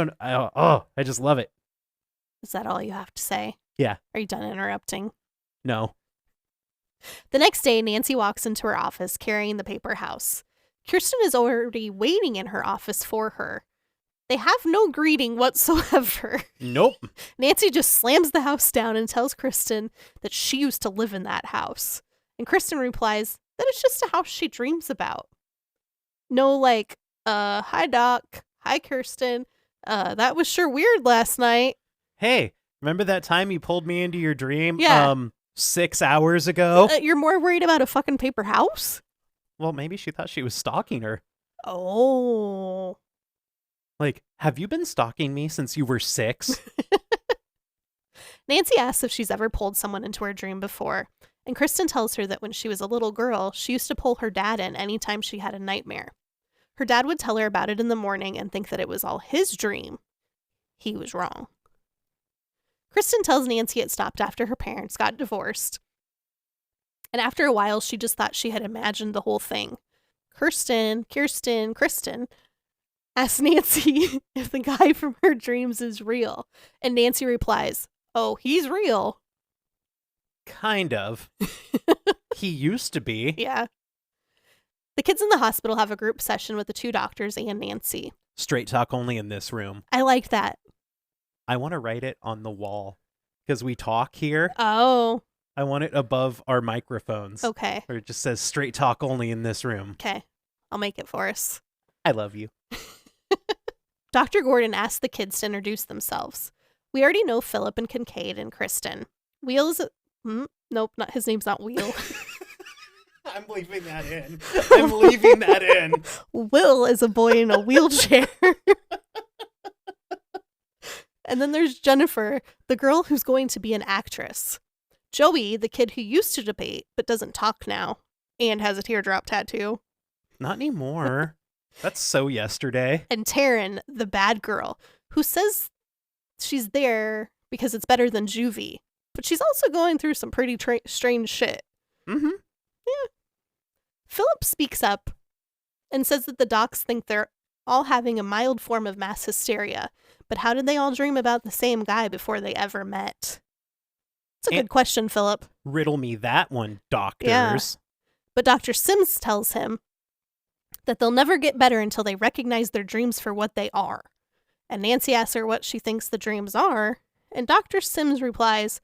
just love it. Is that all you have to say? Yeah. Are you done interrupting? No. The next day, Nancy walks into her office carrying the paper house. Kirsten is already waiting in her office for her. They have no greeting whatsoever. Nope. Nancy just slams the house down and tells Kristen that she used to live in that house. And Kristen replies that it's just a house she dreams about. No, like, hi, Doc. Hi, Kirsten. That was sure weird last night. Hey, remember that time you pulled me into your dream? Yeah. 6 hours ago? You're more worried about a fucking paper house? Well, maybe she thought she was stalking her. Oh. Like, have you been stalking me since you were 6? Nancy asks if she's ever pulled someone into her dream before, and Kristen tells her that when she was a little girl, she used to pull her dad in anytime she had a nightmare. Her dad would tell her about it in the morning and think that it was all his dream. He was wrong. Kristen tells Nancy it stopped after her parents got divorced, and after a while, she just thought she had imagined the whole thing. Kristen asks Nancy if the guy from her dreams is real, and Nancy replies, "Oh, he's real." Kind of. He used to be. Yeah. The kids in the hospital have a group session with the 2 doctors and Nancy. Straight talk only in this room. I like that. I want to write it on the wall because we talk here. Oh, I want it above our microphones. okay. Or it just says straight talk only in this room. Okay. I'll make it for us. I love you. Dr. Gordon asks the kids to introduce themselves. We already know Philip and Kincaid and Kristen. Wheel is nope, not his name's not Wheel. I'm leaving that in. I'm leaving that in. Will is a boy in a wheelchair. And then there's Jennifer, the girl who's going to be an actress. Joey, the kid who used to debate but doesn't talk now and has a teardrop tattoo. Not anymore. That's so yesterday. And Taryn, the bad girl, who says she's there because it's better than juvie, but she's also going through some pretty strange shit. Mm-hmm. Yeah. Philip speaks up and says that the docs think they're all having a mild form of mass hysteria, but how did they all dream about the same guy before they ever met? It's a good question, Philip. Riddle me that one, doctors. Yeah. But Dr. Sims tells him that they'll never get better until they recognize their dreams for what they are. And Nancy asks her what she thinks the dreams are, and Dr. Sims replies,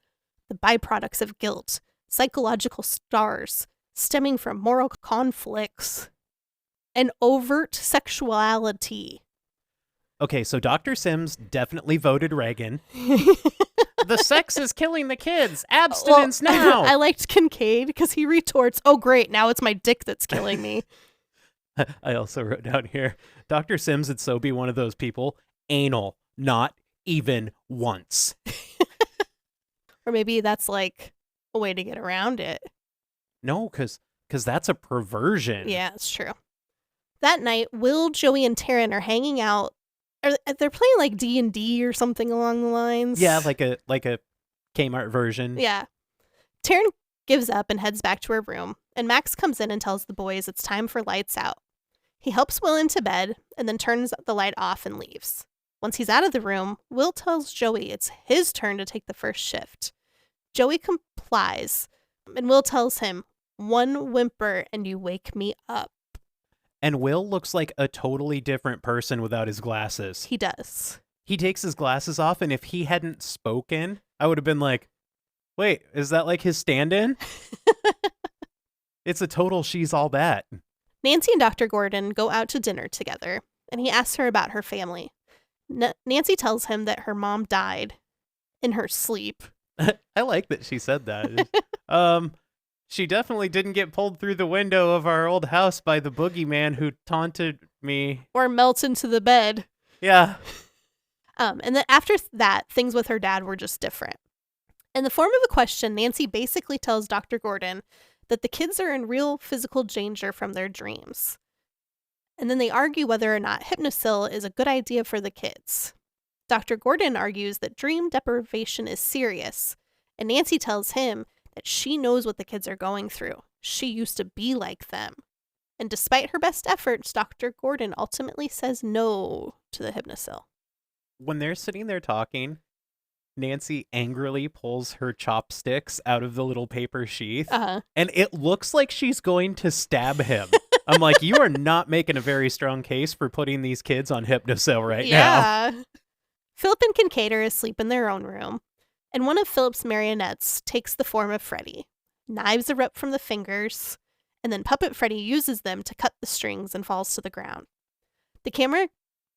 the byproducts of guilt, psychological scars, stemming from moral conflicts, and overt sexuality. Okay, so Dr. Sims definitely voted Reagan. The sex is killing the kids. Abstinence now. I liked Kincaid because he retorts, oh great, now it's my dick that's killing me. I also wrote down here, Dr. Sims would so be one of those people, anal, not even once. Or maybe that's like a way to get around it. No, because that's a perversion. Yeah, it's true. That night, Will, Joey, and Taryn are hanging out. They're playing like D&D or something along the lines. Yeah, like a Kmart version. Yeah. Taryn gives up and heads back to her room, and Max comes in and tells the boys it's time for lights out. He helps Will into bed and then turns the light off and leaves. Once he's out of the room, Will tells Joey it's his turn to take the first shift. Joey complies, and Will tells him, one whimper and you wake me up. And Will looks like a totally different person without his glasses. He does. He takes his glasses off, and if he hadn't spoken, I would have been like, wait, is that like his stand-in? It's a total she's all that. Nancy and Dr. Gordon go out to dinner together, and he asks her about her family. Nancy tells him that her mom died in her sleep. I like that she said that. She definitely didn't get pulled through the window of our old house by the boogeyman who taunted me. Or melt into the bed. Yeah. And then after that, things with her dad were just different. In the form of a question, Nancy basically tells Dr. Gordon that the kids are in real physical danger from their dreams. And then they argue whether or not Hypnosil is a good idea for the kids. Dr. Gordon argues that dream deprivation is serious, and Nancy tells him that she knows what the kids are going through. She used to be like them. And despite her best efforts, Dr. Gordon ultimately says no to the Hypnosil. When they're sitting there talking, Nancy angrily pulls her chopsticks out of the little paper sheath, Uh-huh. and it looks like she's going to stab him. I'm like, you are not making a very strong case for putting these kids on Hypnocil right now. Yeah. Philip and Kincaid are asleep in their own room, and one of Philip's marionettes takes the form of Freddy. Knives erupt from the fingers, and then Puppet Freddy uses them to cut the strings and falls to the ground. The camera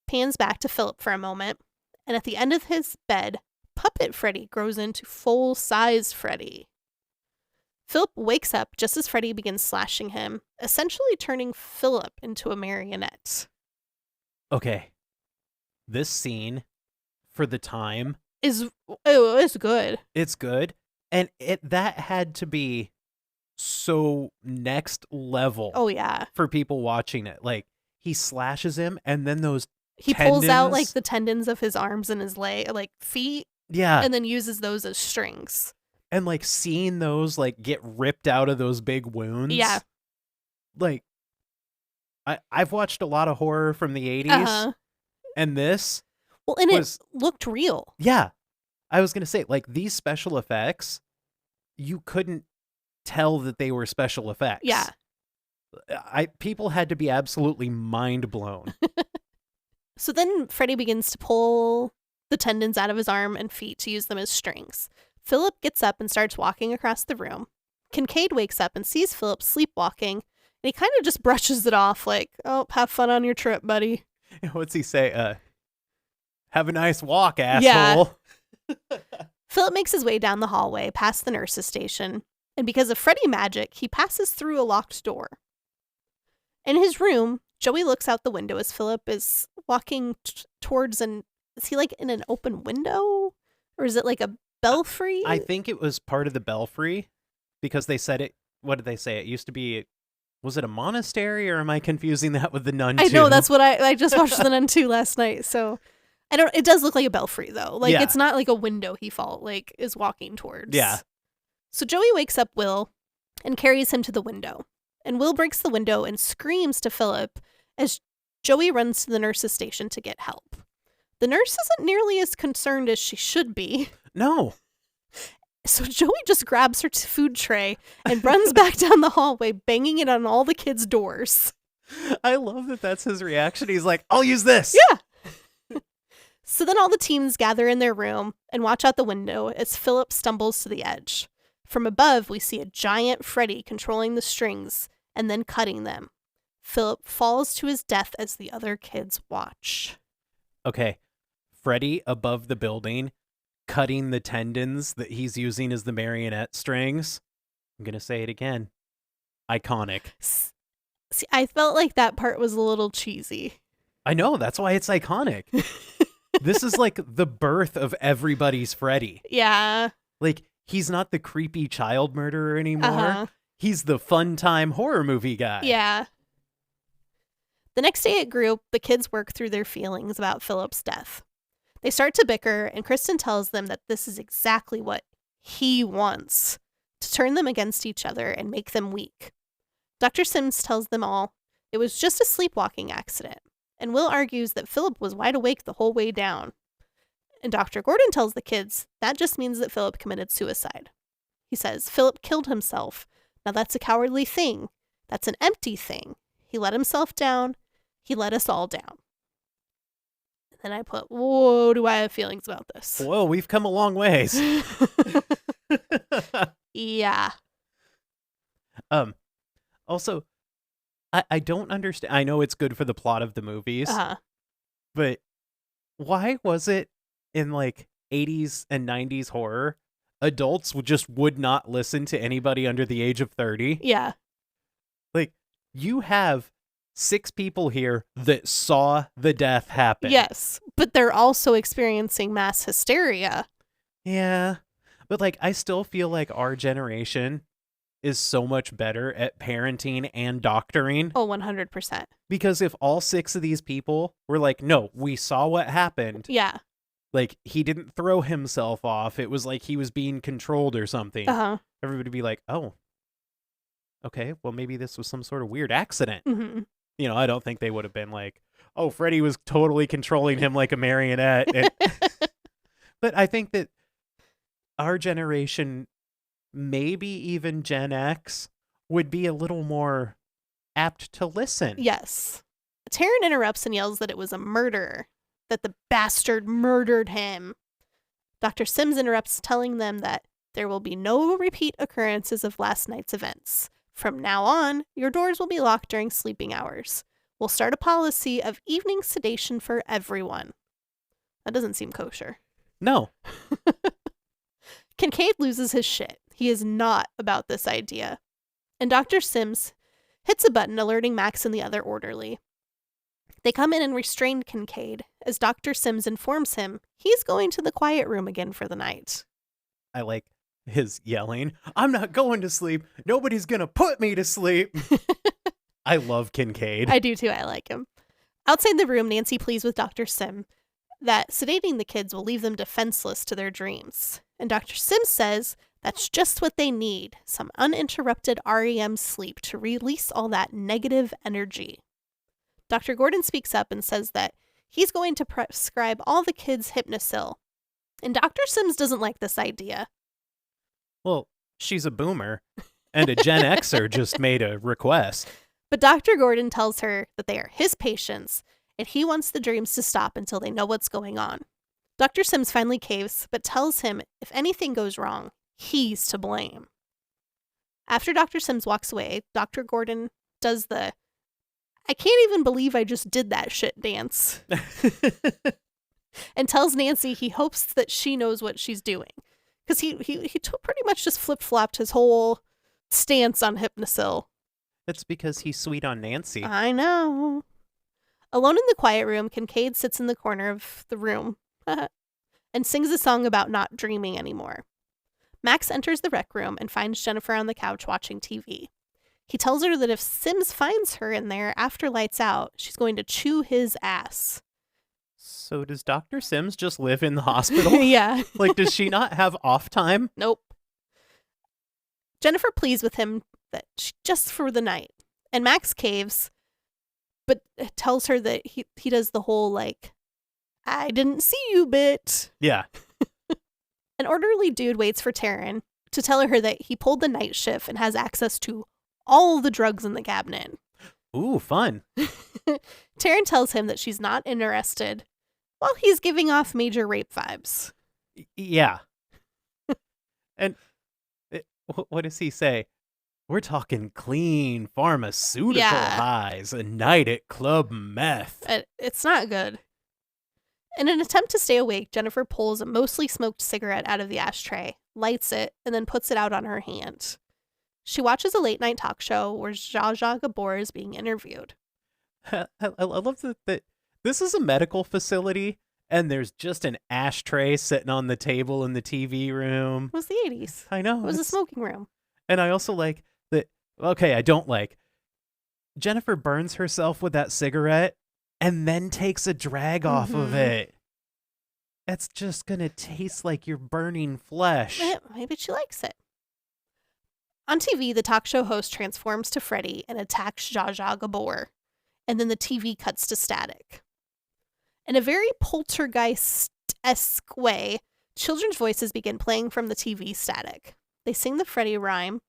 pans back to Philip for a moment, and at the end of his bed, Puppet Freddy grows into full-sized Freddy. Philip wakes up just as Freddy begins slashing him, essentially turning Philip into a marionette. Okay. This scene, for the time, It's good. it's good. And that had to be so next level Oh, yeah. for people watching it. Like, he slashes him, and then those He pulls out, like, tendons- the tendons of his arms and his feet, yeah, and then uses those as strings. and like seeing those like get ripped out of those big wounds. Yeah. Like, I've watched a lot of horror from the 80s, Uh-huh. and this, Well, and was- it looked real. yeah, I was gonna say, like, these special effects, you couldn't tell that they were special effects. Yeah. People had to be absolutely mind blown. So then Freddy begins to pull the tendons out of his arm and feet to use them as strings. Philip gets up and starts walking across the room. Kincaid wakes up and sees Philip sleepwalking, and he kind of just brushes it off like, oh, have fun on your trip, buddy. What's he say? Have a nice walk, Yeah. asshole. Philip makes his way down the hallway past the nurse's station, and because of Freddy magic, he passes through a locked door. In his room, Joey looks out the window as Philip is walking towards is he like in an open window? Or is it like a belfry? I think it was part of the belfry, because they said it. What did they say? It used to be. Was it a monastery, or am I confusing that with the nun? I know, that's what I just watched the Nun 2 last night, so it does look like a belfry though. Like, Yeah. it's not like a window he is walking towards. Yeah. So Joey wakes up Will and carries him to the window. And Will breaks the window and screams to Philip as Joey runs to the nurse's station to get help. The nurse isn't nearly as concerned as she should be. No. So Joey just grabs her food tray and runs back down the hallway, banging it on all the kids' doors. I love that that's his reaction. He's like, I'll use this. Yeah. So then all the teens gather in their room and watch out the window as Philip stumbles to the edge. From above, we see a giant Freddy controlling the strings and then cutting them. Philip falls to his death as the other kids watch. Okay. Freddy above the building, cutting the tendons that he's using as the marionette strings. I'm going to say it again. Iconic. See, I felt like that part was a little cheesy. I know. That's why it's iconic. This is like the birth of everybody's Freddy. Yeah. Like, he's not the creepy child murderer anymore. Uh-huh. He's the fun time horror movie guy. Yeah. The next day at group, the kids work through their feelings about Philip's death. They start to bicker, and Kristen tells them that this is exactly what he wants, to turn them against each other and make them weak. Dr. Sims tells them all it was just a sleepwalking accident, and Will argues that Philip was wide awake the whole way down. And Dr. Gordon tells the kids that just means that Philip committed suicide. He says, Philip killed himself. Now that's a cowardly thing. That's an empty thing. He let himself down. He let us all down. And then I put, whoa, do I have feelings about this? Whoa, we've come a long ways. Yeah. Also, I don't understand. I know it's good for the plot of the movies, but why was it in like 80s and 90s horror, adults would not listen to anybody under the age of 30? Yeah. Like, you have 6 people here that saw the death happen. Yes, but they're also experiencing mass hysteria. Yeah. But like, I still feel like our generation is so much better at parenting and doctoring. Oh, 100%. Because if all 6 of these people were like, no, we saw what happened. Yeah. Like, he didn't throw himself off. It was like he was being controlled or something. Uh-huh. Everybody would be like, oh, okay, well, maybe this was some sort of weird accident. Mm-hmm. You know, I don't think they would have been like, oh, Freddy was totally controlling him like a marionette. But I think that our generation, maybe even Gen X, would be a little more apt to listen. Yes. Taryn interrupts and yells that it was a murder, that the bastard murdered him. Dr. Sims interrupts, telling them that there will be no repeat occurrences of last night's events. From now on, your doors will be locked during sleeping hours. We'll start a policy of evening sedation for everyone. That doesn't seem kosher. No. Kincaid loses his shit. He is not about this idea. And Dr. Sims hits a button alerting Max and the other orderly. They come in and restrain Kincaid as Dr. Sims informs him he's going to the quiet room again for the night. I like his yelling, "I'm not going to sleep. Nobody's going to put me to sleep." I love Kincaid. I do too. I like him. Outside the room, Nancy pleads with Dr. Sim that sedating the kids will leave them defenseless to their dreams. And Dr. Sim says that's just what they need, some uninterrupted REM sleep to release all that negative energy. Dr. Gordon speaks up and says that he's going to prescribe all the kids Hypnosil. And Dr. Sims doesn't like this idea. Well, she's a boomer, and a Gen Xer just made a request. But Dr. Gordon tells her that they are his patients, and he wants the dreams to stop until they know what's going on. Dr. Sims finally caves, but tells him if anything goes wrong, he's to blame. After Dr. Sims walks away, Dr. Gordon does the "I can't even believe I just did that shit" dance. And tells Nancy he hopes that she knows what she's doing. Because he pretty much just flip-flopped his whole stance on Hypnosil. That's because he's sweet on Nancy. I know. Alone in the quiet room, Kincaid sits in the corner of the room and sings a song about not dreaming anymore. Max enters the rec room and finds Jennifer on the couch watching TV. He tells her that if Sims finds her in there after lights out, she's going to chew his ass. So does Dr. Sims just live in the hospital? Yeah. Like, does she not have off time? Nope. Jennifer pleads with him that just for the night. And Max caves, but tells her that he does the whole, like, "I didn't see you" bit. Yeah. An orderly dude waits for Taryn to tell her that he pulled the night shift and has access to all the drugs in the cabinet. Ooh, fun. Taryn tells him that she's not interested, while he's giving off major rape vibes. Yeah. And what does he say? "We're talking clean pharmaceutical highs, a night at Club Meth." It's not good. In an attempt to stay awake, Jennifer pulls a mostly smoked cigarette out of the ashtray, lights it, and then puts it out on her hand. She watches a late-night talk show where Zsa Zsa Gabor is being interviewed. I love that this is a medical facility, and there's just an ashtray sitting on the table in the TV room. It was the 80s. I know. It was a smoking room. And I also like that, okay, I don't like, Jennifer burns herself with that cigarette and then takes a drag off of it. That's just going to taste like you're burning flesh. Maybe she likes it. On TV, the talk show host transforms to Freddy and attacks Zsa Zsa Gabor. And then the TV cuts to static. In a very poltergeist-esque way, children's voices begin playing from the TV static. They sing the Freddy rhyme,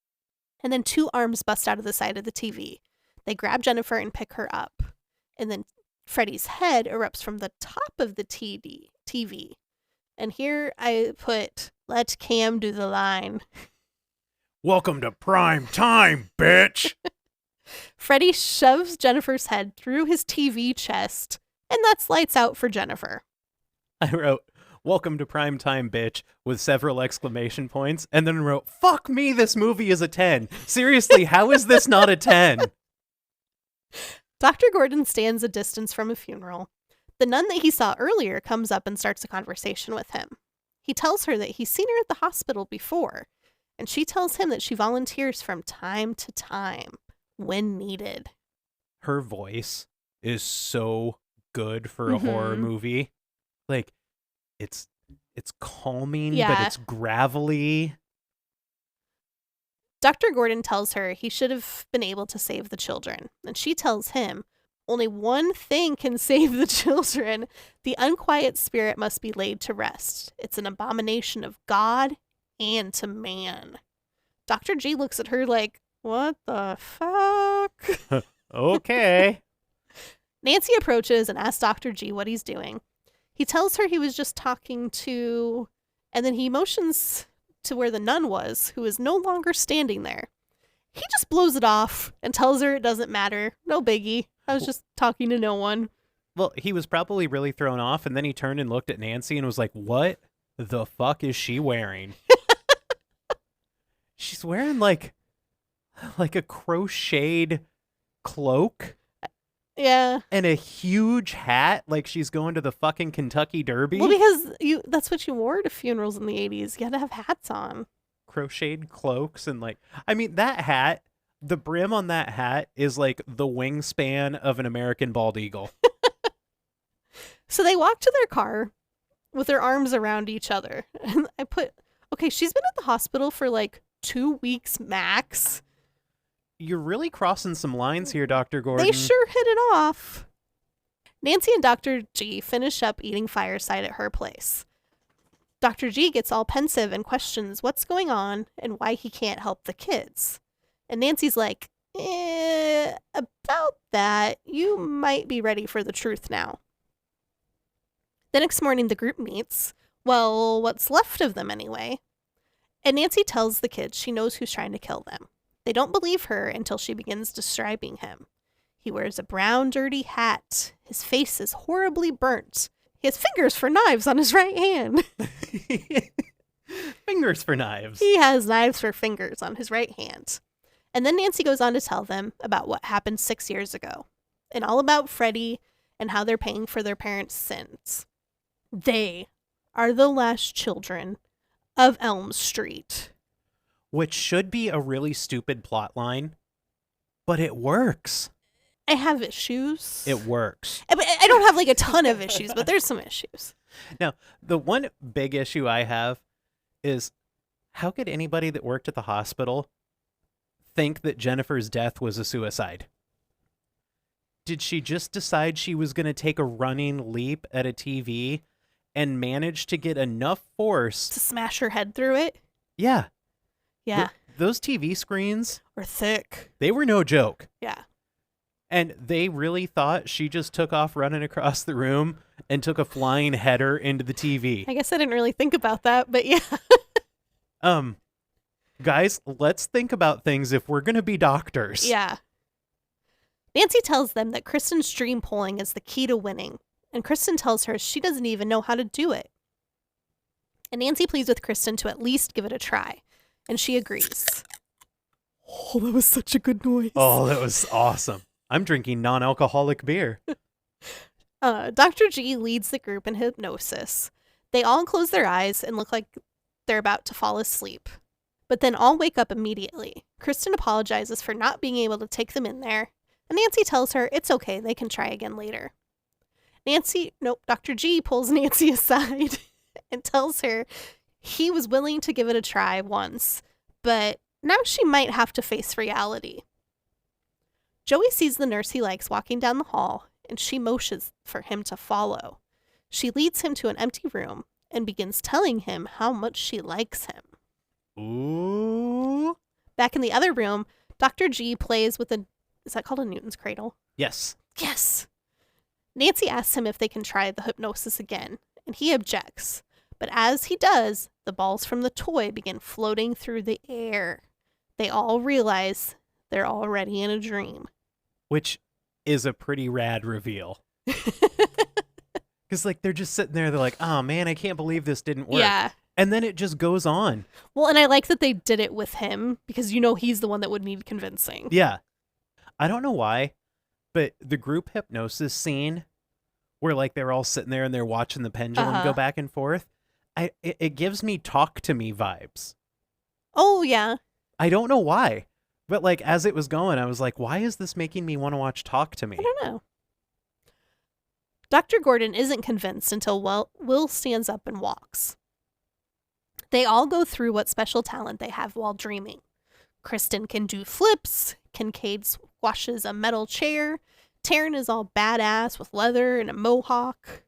and then two arms bust out of the side of the TV. They grab Jennifer and pick her up. And then Freddy's head erupts from the top of the TV. And here I put, "Let Cam do the line." Welcome to prime time, bitch. Freddy shoves Jennifer's head through his TV chest, and that's lights out for Jennifer. I wrote, "Welcome to prime time, bitch," with several exclamation points, and then wrote, "Fuck me, this movie is a 10. Seriously, how is this not a 10? Dr. Gordon stands a distance from a funeral. The nun that he saw earlier comes up and starts a conversation with him. He tells her that he's seen her at the hospital before, and she tells him that she volunteers from time to time when needed. Her voice is so good for a horror movie. Like, it's calming, but it's gravelly. Dr. Gordon tells her he should have been able to save the children, and she tells him only one thing can save the children. The unquiet spirit must be laid to rest. It's an abomination of God and to man. Dr. G looks at her like, what the fuck? Okay. Nancy approaches and asks Dr. G what he's doing. He tells her he was just talking to, and then he motions to where the nun was, who is no longer standing there. He just blows it off and tells her it doesn't matter. No biggie. I was just talking to no one. Well, he was probably really thrown off, and then he turned and looked at Nancy and was like, what the fuck is she wearing? She's wearing like a crocheted cloak. Yeah. And a huge hat, like she's going to the fucking Kentucky Derby. Well, because that's what you wore to funerals in the 80s. You had to have hats on. Crocheted cloaks and I mean, that hat, the brim on that hat is like the wingspan of an American bald eagle. So they walk to their car with their arms around each other. And okay, she's been at the hospital for like 2 weeks max. You're really crossing some lines here, Dr. Gordon. They sure hit it off. Nancy and Dr. G finish up eating fireside at her place. Dr. G gets all pensive and questions what's going on and why he can't help the kids. And Nancy's like, about that, you might be ready for the truth now. The next morning, the group meets. Well, what's left of them anyway. And Nancy tells the kids she knows who's trying to kill them. They don't believe her until she begins describing him. He wears a brown, dirty hat. His face is horribly burnt. He has fingers for knives on his right hand. Fingers for knives. He has knives for fingers on his right hand. And then Nancy goes on to tell them about what happened 6 years ago. And all about Freddie and how they're paying for their parents' sins. They are the last children of Elm Street. Which should be a really stupid plot line, but it works. I have issues. It works. I don't have like a ton of issues, but there's some issues. Now, the one big issue I have is how could anybody that worked at the hospital think that Jennifer's death was a suicide? Did she just decide she was going to take a running leap at a TV and manage to get enough force To smash her head through it? Yeah. Yeah. Those TV screens, Or thick. they were no joke. Yeah. And they really thought she just took off running across the room and took a flying header into the TV. I guess I didn't really think about that, but yeah. Guys, let's think about things if we're going to be doctors. Yeah. Nancy tells them that Kristen's dream polling is the key to winning. And Kristen tells her she doesn't even know how to do it. And Nancy pleads with Kristen to at least give it a try. And she agrees. Oh, that was such a good noise. Oh, that was awesome. I'm drinking non-alcoholic beer. Dr. G leads the group in hypnosis. They all close their eyes and look like they're about to fall asleep. But then all wake up immediately. Kristen apologizes for not being able to take them in there. And Nancy tells her it's okay, they can try again later. Dr. G pulls Nancy aside and tells her he was willing to give it a try once, but now she might have to face reality. Joey sees the nurse he likes walking down the hall, and she motions for him to follow. She leads him to an empty room and begins telling him how much she likes him. Ooh. Back in the other room, Dr. G plays with is that called a Newton's cradle? Yes. Yes! Nancy asks him if they can try the hypnosis again, and he objects. But as he does, the balls from the toy begin floating through the air. They all realize they're already in a dream. Which is a pretty rad reveal. Because, they're just sitting there, they're like, oh, man, I can't believe this didn't work. Yeah. And then it just goes on. Well, and I like that they did it with him, because he's the one that would need convincing. Yeah. I don't know why, but the group hypnosis scene where, they're all sitting there and they're watching the pendulum go back and forth, it gives me talk to me vibes. Oh, yeah. I don't know why. But, as it was going, I was like, why is this making me want to watch Talk to Me? I don't know. Dr. Gordon isn't convinced until Will stands up and walks. They all go through what special talent they have while dreaming. Kristen can do flips. Kincaid squashes a metal chair. Taryn is all badass with leather and a mohawk.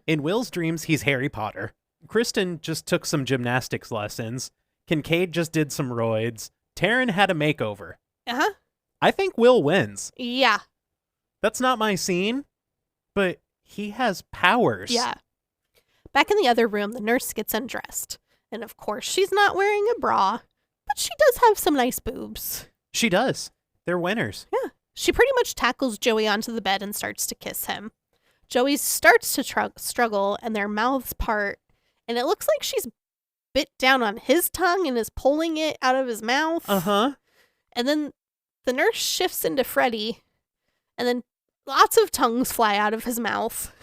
In Will's dreams, he's Harry Potter. Kristen just took some gymnastics lessons. Kincaid just did some roids. Taryn had a makeover. Uh-huh. I think Will wins. Yeah. That's not my scene, but he has powers. Yeah. Back in the other room, the nurse gets undressed. And of course, she's not wearing a bra, but she does have some nice boobs. She does. They're winners. Yeah. She pretty much tackles Joey onto the bed and starts to kiss him. Joey starts to struggle, and their mouths part, and it looks like she's bit down on his tongue and is pulling it out of his mouth. Uh-huh. And then the nurse shifts into Freddy, and then lots of tongues fly out of his mouth.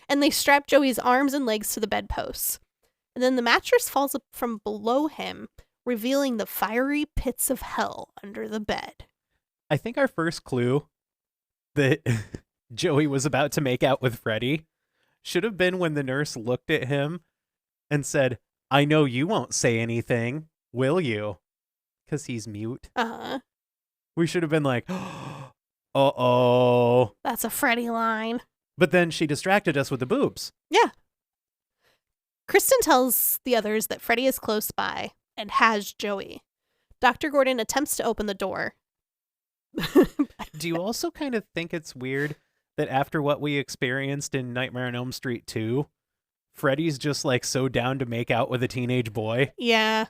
And they strap Joey's arms and legs to the bedposts. And then the mattress falls up from below him, revealing the fiery pits of hell under the bed. I think our first clue that Joey was about to make out with Freddy should have been when the nurse looked at him and said, "I know you won't say anything, will you?" Because he's mute. Uh-huh. We should have been like, uh-oh. That's a Freddy line. But then she distracted us with the boobs. Yeah. Kristen tells the others that Freddy is close by and has Joey. Dr. Gordon attempts to open the door. Do you also kind of think it's weird that after what we experienced in Nightmare on Elm Street 2, Freddy's just like so down to make out with a teenage boy? Yeah.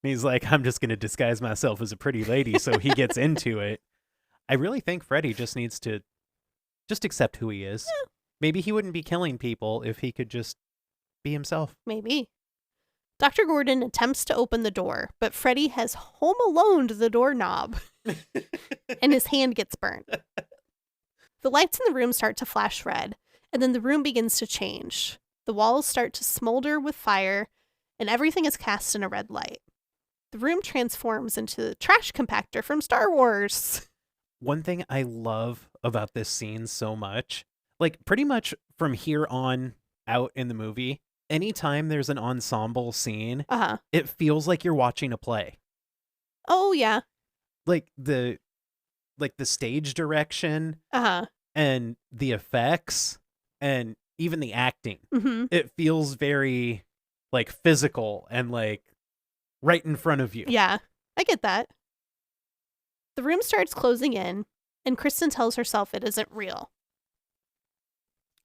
He's like, I'm just going to disguise myself as a pretty lady, so he gets into it. I really think Freddy just needs to just accept who he is. Yeah. Maybe he wouldn't be killing people if he could just be himself. Maybe. Dr. Gordon attempts to open the door, but Freddy has home aloned the doorknob, and his hand gets burnt. The lights in the room start to flash red, and then the room begins to change. The walls start to smolder with fire, and everything is cast in a red light. The room transforms into the trash compactor from Star Wars. One thing I love about this scene so much, like pretty much from here on out in the movie, anytime there's an ensemble scene, Uh-huh. it feels like you're watching a play. Oh, yeah. Like the stage direction Uh-huh. and the effects and even the acting. Mm-hmm. It feels very like physical and like right in front of you. Yeah, I get that. The room starts closing in, and Kristen tells herself it isn't real.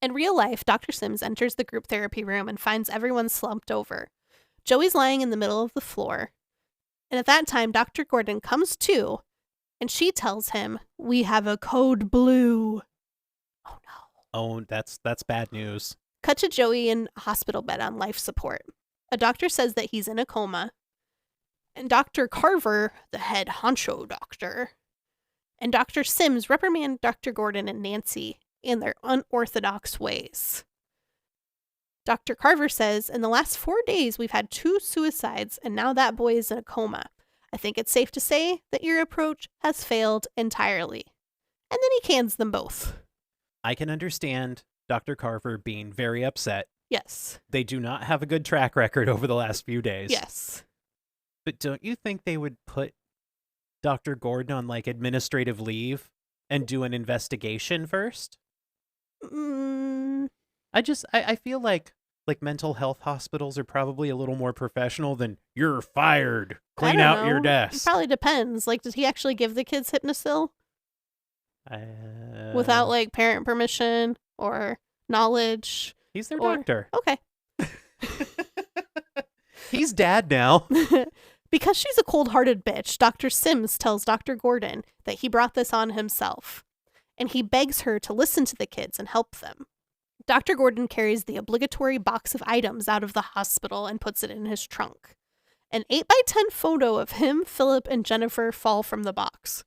In real life, Dr. Sims enters the group therapy room and finds everyone slumped over. Joey's lying in the middle of the floor. And at that time, Dr. Gordon comes to, and she tells him, "We have a code blue." Oh no. Oh, that's bad news. Cut to Joey in a hospital bed on life support. A doctor says that he's in a coma. And Dr. Carver, the head honcho doctor, and Dr. Sims reprimand Dr. Gordon and Nancy in their unorthodox ways. Dr. Carver says, "In the last 4 days, we've had 2 suicides, and now that boy is in a coma. I think it's safe to say that your approach has failed entirely." And then he cans them both. I can understand Dr. Carver being very upset. Yes. They do not have a good track record over the last few days. Yes. But don't you think they would put Dr. Gordon on like administrative leave and do an investigation first? I feel like mental health hospitals are probably a little more professional than "you're fired, clean out your It desk." probably depends. Like, did he actually give the kids Hypnosil without like parent permission or knowledge? He's their or- doctor. Okay. He's dad now. Because she's a cold-hearted bitch, Dr. Sims tells Dr. Gordon that he brought this on himself, and he begs her to listen to the kids and help them. Dr. Gordon carries the obligatory box of items out of the hospital and puts it in his trunk. An 8x10 photo of him, Philip, and Jennifer fall from the box.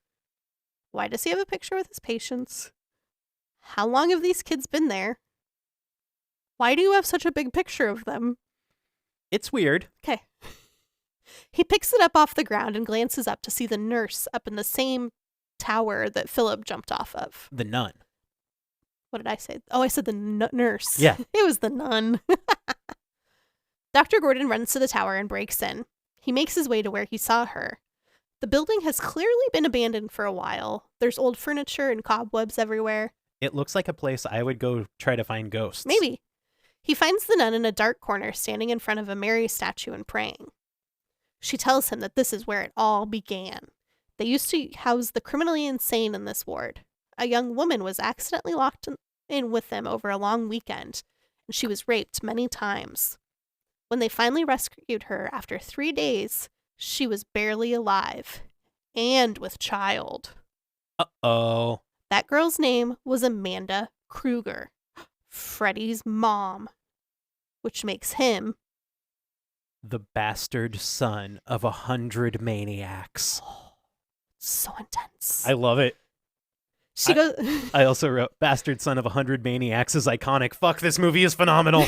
Why does he have a picture with his patients? How long have these kids been there? Why do you have such a big picture of them? It's weird. Okay. He picks it up off the ground and glances up to see the nurse up in the same tower that Philip jumped off of. The nun. What did I say? Oh, I said the nurse. Yeah. It was the nun. Dr. Gordon runs to the tower and breaks in. He makes his way to where he saw her. The building has clearly been abandoned for a while. There's old furniture and cobwebs everywhere. It looks like a place I would go try to find ghosts. Maybe. He finds the nun in a dark corner standing in front of a Mary statue and praying. She tells him that this is where it all began. They used to house the criminally insane in this ward. A young woman was accidentally locked in with them over a long weekend, and she was raped many times. When they finally rescued her after 3 days, she was barely alive and with child. Uh-oh. That girl's name was Amanda Kruger, Freddie's mom, which makes him the bastard son of 100 maniacs. so intense. I love it. She goes. I also wrote, bastard son of 100 maniacs is iconic. Fuck, this movie is phenomenal.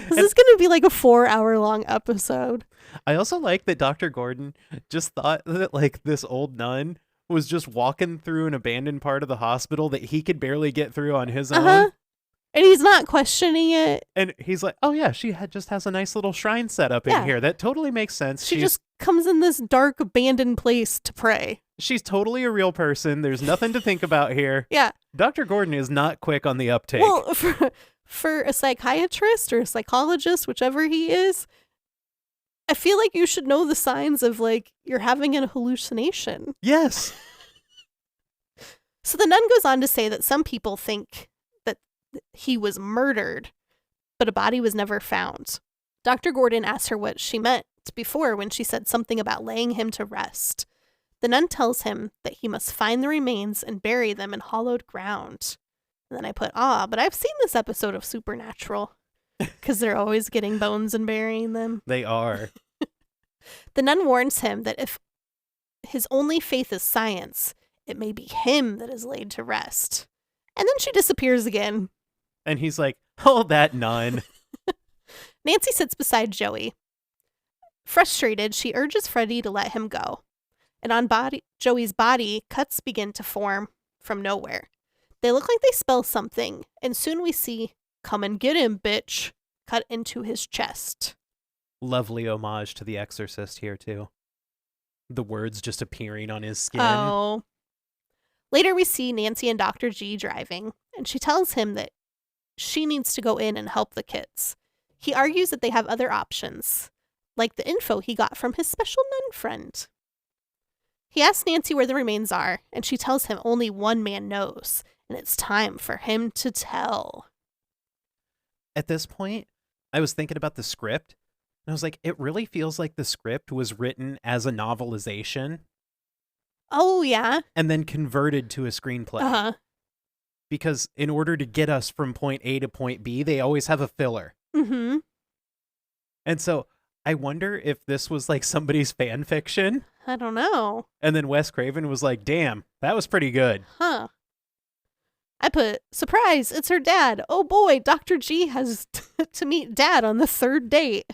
This is going to be like a 4-hour-long episode. I also like that Dr. Gordon just thought that, like, this old nun was just walking through an abandoned part of the hospital that he could barely get through on his own. And he's not questioning it. And he's like, oh yeah, she just has a nice little shrine set up in here. That totally makes sense. She just comes in this dark, abandoned place to pray. She's totally a real person. There's nothing to think about here. Yeah. Dr. Gordon is not quick on the uptake. Well, for a psychiatrist or a psychologist, whichever he is, I feel like you should know the signs of, like, you're having an hallucination. Yes. So the nun goes on to say that some people think that he was murdered, but a body was never found. Dr. Gordon asked her what she meant before when she said something about laying him to rest. The nun tells him that he must find the remains and bury them in hollowed ground. And then I put, but I've seen this episode of Supernatural, because they're always getting bones and burying them. They are. The nun warns him that if his only faith is science, it may be him that is laid to rest. And then she disappears again. And he's like, oh, that nun. Nancy sits beside Joey. Frustrated, she urges Freddie to let him go. And on Joey's body, cuts begin to form from nowhere. They look like they spell something, and soon we see, "Come and get him, bitch," cut into his chest. Lovely homage to The Exorcist here, too. The words just appearing on his skin. Oh. Later we see Nancy and Dr. G driving, and she tells him that she needs to go in and help the kids. He argues that they have other options, like the info he got from his special nun friend. He asks Nancy where the remains are, and she tells him only one man knows, and it's time for him to tell. At this point, I was thinking about the script, and I was like, it really feels like the script was written as a novelization. Oh, yeah? And then converted to a screenplay. Uh-huh. Because in order to get us from point A to point B, they always have a filler. Mm-hmm. And so I wonder if this was like somebody's fan fiction. I don't know. And then Wes Craven was like, damn, that was pretty good. Huh. I put, surprise, it's her dad. Oh boy, Dr. G has to meet dad on the 3rd date.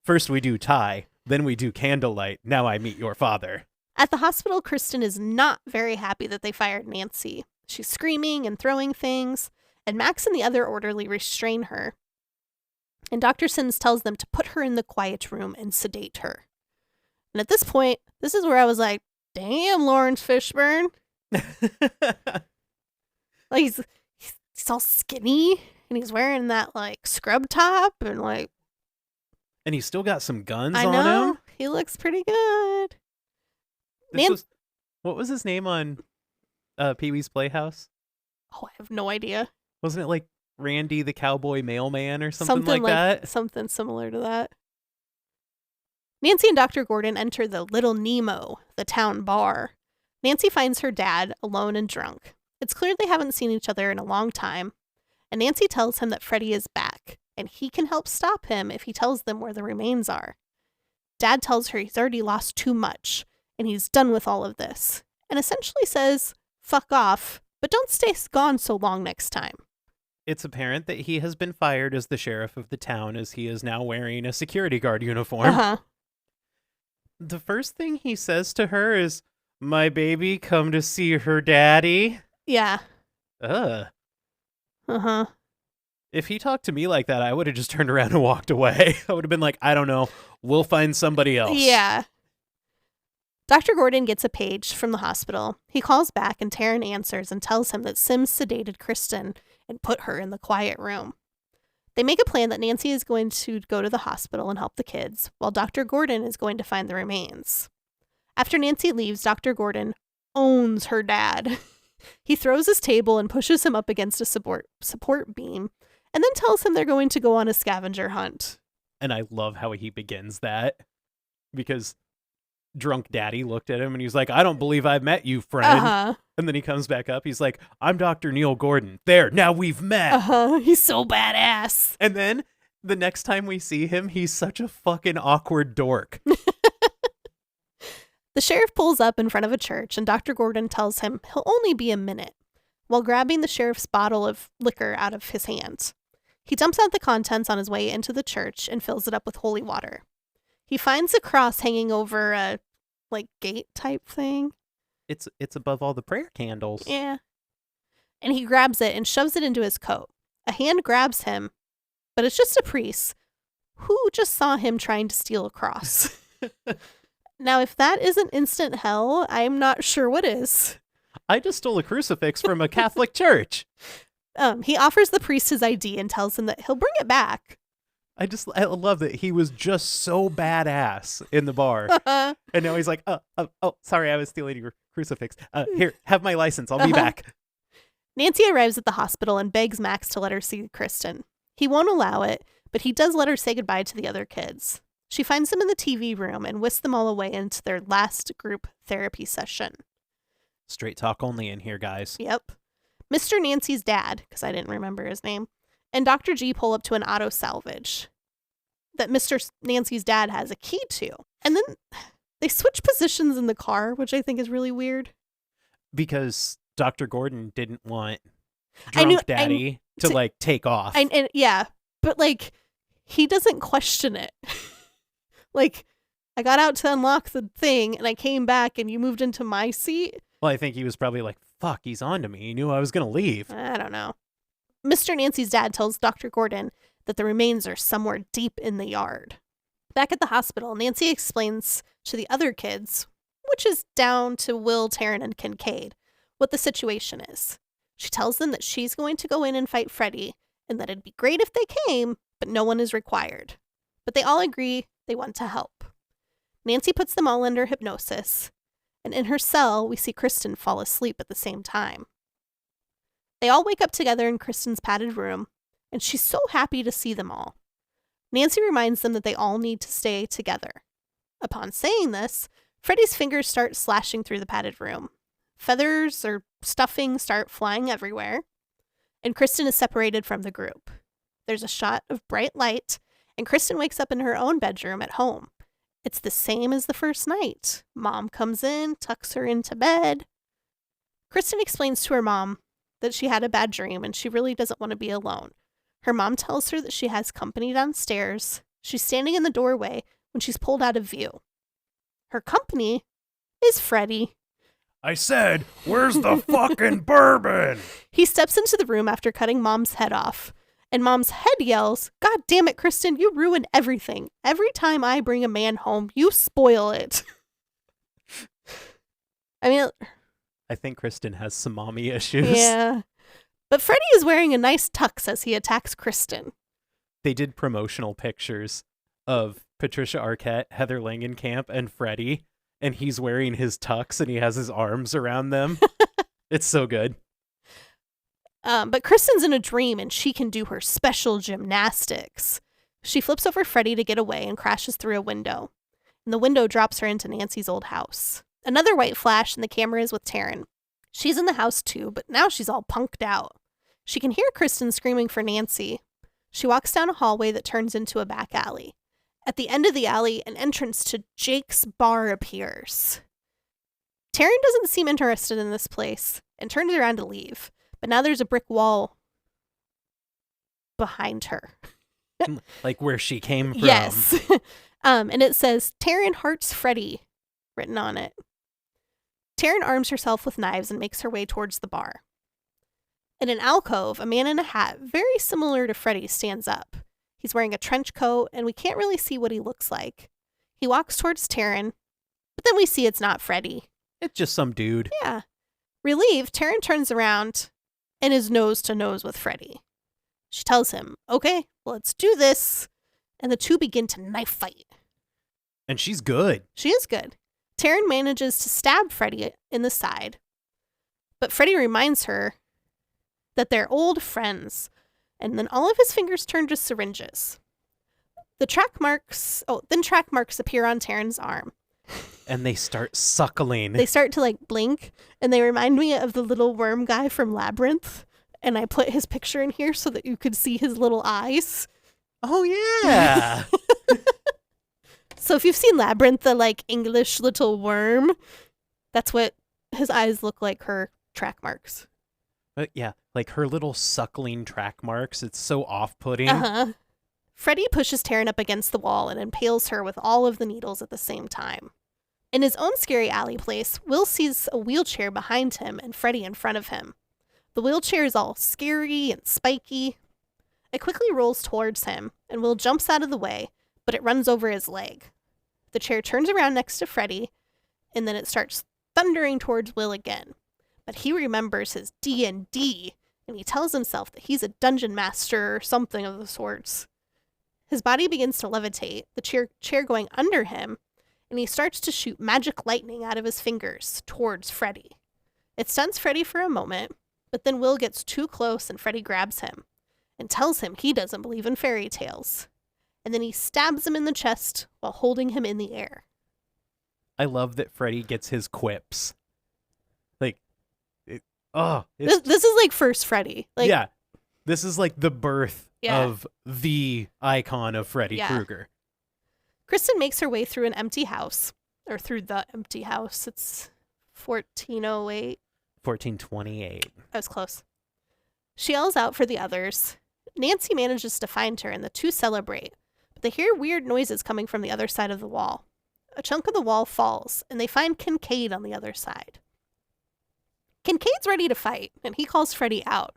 First we do Thai, then we do Candlelight. Now I meet your father. At the hospital, Kristen is not very happy that they fired Nancy. She's screaming and throwing things, and Max and the other orderly restrain her. And Dr. Sims tells them to put her in the quiet room and sedate her. And at this point, this is where I was like, damn, Lawrence Fishburne. Like, he's all skinny, and he's wearing that, like, scrub top, and, like... And he's still got some guns I on know. him. He looks pretty good. What was his name on Pee-wee's Playhouse? Oh, I have no idea. Wasn't it like Randy the Cowboy Mailman or something like that? Something similar to that. Nancy and Dr. Gordon enter the Little Nemo, the town bar. Nancy finds her dad alone and drunk. It's clear they haven't seen each other in a long time. And Nancy tells him that Freddie is back, and he can help stop him if he tells them where the remains are. Dad tells her he's already lost too much, and he's done with all of this, and essentially says, fuck off, but don't stay gone so long next time. It's apparent that he has been fired as the sheriff of the town, as he is now wearing a security guard uniform. Uh-huh. The first thing he says to her is, my baby come to see her daddy. Yeah. Ugh. Uh-huh. If he talked to me like that, I would have just turned around and walked away. I would have been like, I don't know. We'll find somebody else. Yeah. Dr. Gordon gets a page from the hospital. He calls back and Taryn answers and tells him that Sims sedated Kristen and put her in the quiet room. They make a plan that Nancy is going to go to the hospital and help the kids, while Dr. Gordon is going to find the remains. After Nancy leaves, Dr. Gordon owns her dad. He throws his table and pushes him up against a support beam, and then tells him they're going to go on a scavenger hunt. And I love how he begins that, because drunk daddy looked at him and he was like, I don't believe I met you, friend. Uh-huh. And then he comes back up. He's like, I'm Dr. Neil Gordon. There, now we've met. Uh-huh. He's so badass. And then the next time we see him, he's such a fucking awkward dork. The sheriff pulls up in front of a church, and Dr. Gordon tells him he'll only be a minute, while grabbing the sheriff's bottle of liquor out of his hand. He dumps out the contents on his way into the church and fills it up with holy water. He finds a cross hanging over a, gate type thing. It's above all the prayer candles. Yeah. And he grabs it and shoves it into his coat. A hand grabs him, but it's just a priest who just saw him trying to steal a cross. Now, if that isn't instant hell, I'm not sure what is. I just stole a crucifix from a Catholic church. He offers the priest his ID and tells him that he'll bring it back. I love that he was just so badass in the bar. And now he's like, oh, sorry, I was stealing your crucifix. Here, have my license. I'll be back. Nancy arrives at the hospital and begs Max to let her see Kristen. He won't allow it, but he does let her say goodbye to the other kids. She finds them in the TV room and whisks them all away into their last group therapy session. Straight talk only in here, guys. Yep. Mr. Nancy's dad, because I didn't remember his name, and Dr. G pull up to an auto salvage that Mr. Nancy's dad has a key to. And then they switch positions in the car, which I think is really weird. Because Dr. Gordon didn't want drunk daddy to take off. And yeah, but he doesn't question it. I got out to unlock the thing and I came back and you moved into my seat. Well, I think he was probably like, fuck, he's on to me. He knew I was going to leave. I don't know. Mr. Nancy's dad tells Dr. Gordon that the remains are somewhere deep in the yard. Back at the hospital, Nancy explains to the other kids, which is down to Will, Taryn, and Kincaid, what the situation is. She tells them that she's going to go in and fight Freddy, and that it'd be great if they came, but no one is required. But they all agree they want to help. Nancy puts them all under hypnosis, and in her cell, we see Kristen fall asleep at the same time. They all wake up together in Kristen's padded room, and she's so happy to see them all. Nancy reminds them that they all need to stay together. Upon saying this, Freddy's fingers start slashing through the padded room. Feathers or stuffing start flying everywhere, and Kristen is separated from the group. There's a shot of bright light, and Kristen wakes up in her own bedroom at home. It's the same as the first night. Mom comes in, tucks her into bed. Kristen explains to her mom that she had a bad dream and she really doesn't want to be alone. Her mom tells her that she has company downstairs. She's standing in the doorway when she's pulled out of view. Her company is Freddy. I said, where's the fucking bourbon? He steps into the room after cutting Mom's head off. And Mom's head yells, God damn it, Kristen, you ruin everything. Every time I bring a man home, you spoil it. I think Kristen has some mommy issues. Yeah. But Freddy is wearing a nice tux as he attacks Kristen. They did promotional pictures of Patricia Arquette, Heather Langenkamp, and Freddy, and he's wearing his tux and he has his arms around them. It's so good. But Kristen's in a dream and she can do her special gymnastics. She flips over Freddy to get away and crashes through a window. And the window drops her into Nancy's old house. Another white flash and the camera is with Taryn. She's in the house too, but now she's all punked out. She can hear Kristen screaming for Nancy. She walks down a hallway that turns into a back alley. At the end of the alley, an entrance to Jake's bar appears. Taryn doesn't seem interested in this place and turns around to leave. But now there's a brick wall behind her. Like where she came from. Yes. And it says, Taryn Hearts Freddy, written on it. Taryn arms herself with knives and makes her way towards the bar. In an alcove, a man in a hat, very similar to Freddy, stands up. He's wearing a trench coat, and we can't really see what he looks like. He walks towards Taryn, but then we see it's not Freddy. It's just some dude. Yeah. Relieved, Taryn turns around and is nose to nose with Freddy. She tells him, okay, well, let's do this. And the two begin to knife fight. And she's good. She is good. Taryn manages to stab Freddy in the side, but Freddy reminds her that they're old friends, and then all of his fingers turn to syringes. Then track marks appear on Taryn's arm. And they start suckling. They start to blink, and they remind me of the little worm guy from Labyrinth, and I put his picture in here so that you could see his little eyes. Oh, yeah. So if you've seen Labyrinth, the English little worm, that's what his eyes look like, her track marks. Yeah, her little suckling track marks. It's so off-putting. Uh-huh. Freddy pushes Taryn up against the wall and impales her with all of the needles at the same time. In his own scary alley place, Will sees a wheelchair behind him and Freddy in front of him. The wheelchair is all scary and spiky. It quickly rolls towards him, and Will jumps out of the way, but it runs over his leg. The chair turns around next to Freddy, and then it starts thundering towards Will again. But he remembers his D&D, and he tells himself that he's a dungeon master or something of the sorts. His body begins to levitate, the chair going under him, and he starts to shoot magic lightning out of his fingers towards Freddy. It stuns Freddy for a moment, but then Will gets too close and Freddy grabs him and tells him he doesn't believe in fairy tales. And then he stabs him in the chest while holding him in the air. I love that Freddy gets his quips. This is first Freddy. Yeah. This is the birth Yeah. of the icon of Freddy Krueger. Kristen makes her way through an empty house. Or through the empty house. It's 1408. 1428. I was close. She yells out for the others. Nancy manages to find her, and the two celebrate. But they hear weird noises coming from the other side of the wall. A chunk of the wall falls, and they find Kincaid on the other side. Kincaid's ready to fight, and he calls Freddy out.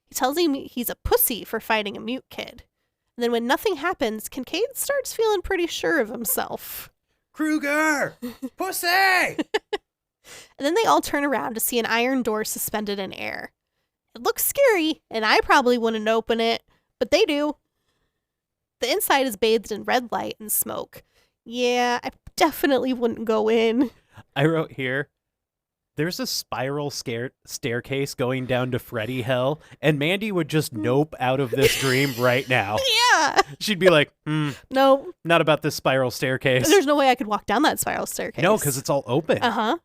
He tells him he's a pussy for fighting a mute kid. And then when nothing happens, Kincaid starts feeling pretty sure of himself. Krueger! Pussy! And then they all turn around to see an iron door suspended in air. It looks scary, and I probably wouldn't open it, but they do. The inside is bathed in red light and smoke. Yeah, I definitely wouldn't go in. I wrote here, there's a spiral staircase going down to Freddy Hell, and Mandy would just nope out of this dream right now. Yeah. She'd be like, no, not about this spiral staircase. There's no way I could walk down that spiral staircase. No, because it's all open. Uh-huh.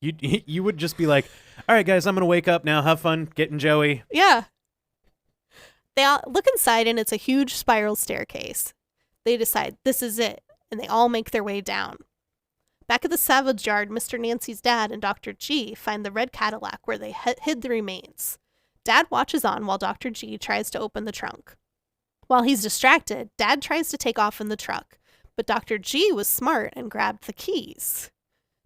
You would just be like, all right, guys, I'm going to wake up now. Have fun getting Joey. Yeah. They all look inside, and it's a huge spiral staircase. They decide this is it, and they all make their way down. Back at the salvage yard, Mr. Nancy's dad and Dr. G find the red Cadillac where they hid the remains. Dad watches on while Dr. G tries to open the trunk. While he's distracted, Dad tries to take off in the truck, but Dr. G was smart and grabbed the keys.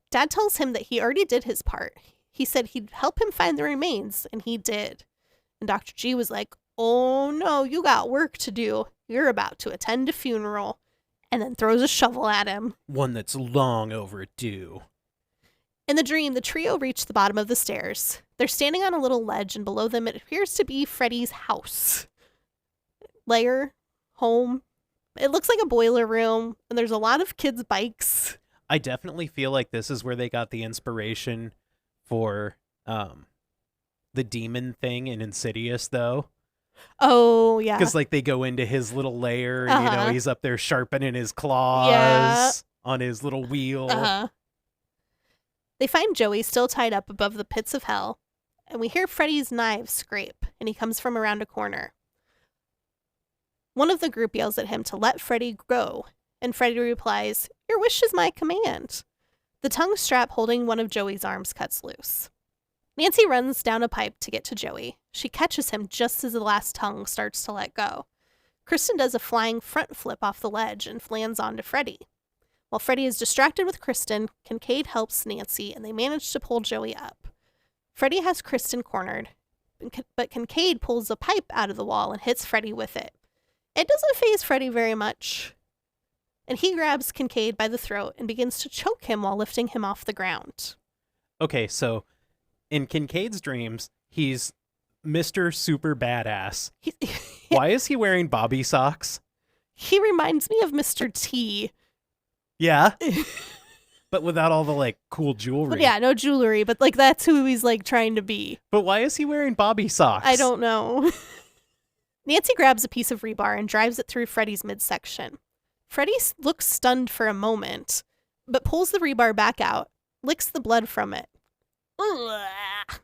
Dad tells him that he already did his part. He said he'd help him find the remains, and he did. And Dr. G was like, oh no, you got work to do. You're about to attend a funeral. And then throws a shovel at him. One that's long overdue. In the dream, the trio reach the bottom of the stairs. They're standing on a little ledge, and below them it appears to be Freddy's house. Lair, home. It looks like a boiler room, and there's a lot of kids' bikes. I definitely feel like this is where they got the inspiration for the demon thing in Insidious, though. Oh, yeah. Because, they go into his little lair, and, he's up there sharpening his claws on his little wheel. They find Joey still tied up above the pits of hell, and we hear Freddy's knives scrape, and he comes from around a corner. One of the group yells at him to let Freddy go, and Freddy replies, your wish is my command. The tongue strap holding one of Joey's arms cuts loose. Nancy runs down a pipe to get to Joey. She catches him just as the last tongue starts to let go. Kristen does a flying front flip off the ledge and lands onto Freddy. While Freddy is distracted with Kristen, Kincaid helps Nancy, and they manage to pull Joey up. Freddy has Kristen cornered, but Kincaid pulls a pipe out of the wall and hits Freddy with it. It doesn't faze Freddy very much. And he grabs Kincaid by the throat and begins to choke him while lifting him off the ground. Okay, so in Kincaid's dreams, he's Mr. Super Badass. He, Why is he wearing bobby socks? he reminds me of Mr. T. Yeah. But without all the, like, cool jewelry. But yeah, no jewelry, but, like, that's who he's, like, trying to be. But why is he wearing bobby socks? I don't know. Nancy grabs a piece of rebar and drives it through Freddy's midsection. Freddy looks stunned for a moment, but pulls the rebar back out, licks the blood from it. Ugh.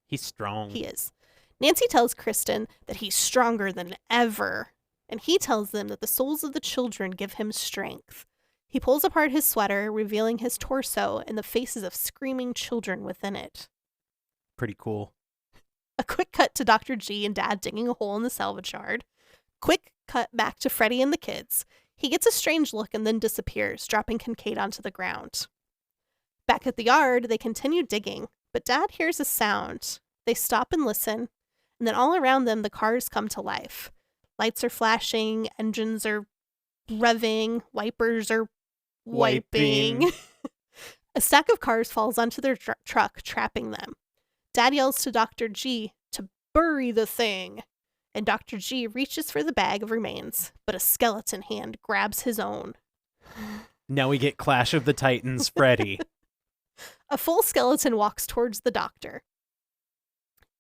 He's strong. He is. Nancy tells Kristen that he's stronger than ever, and he tells them that the souls of the children give him strength. He pulls apart his sweater, revealing his torso and the faces of screaming children within it. Pretty cool. A quick cut to Dr. G and Dad digging a hole in the salvage yard. Quick cut back to Freddy and the kids. He gets a strange look and then disappears, dropping Kincaid onto the ground. Back at the yard, they continue digging, but Dad hears a sound. They stop and listen, and then all around them, the cars come to life. Lights are flashing, engines are revving, wipers are wiping. A stack of cars falls onto their truck, trapping them. Dad yells to Dr. G to bury the thing, and Dr. G reaches for the bag of remains, but a skeleton hand grabs his own. Now we get Clash of the Titans, Freddy. A full skeleton walks towards the doctor.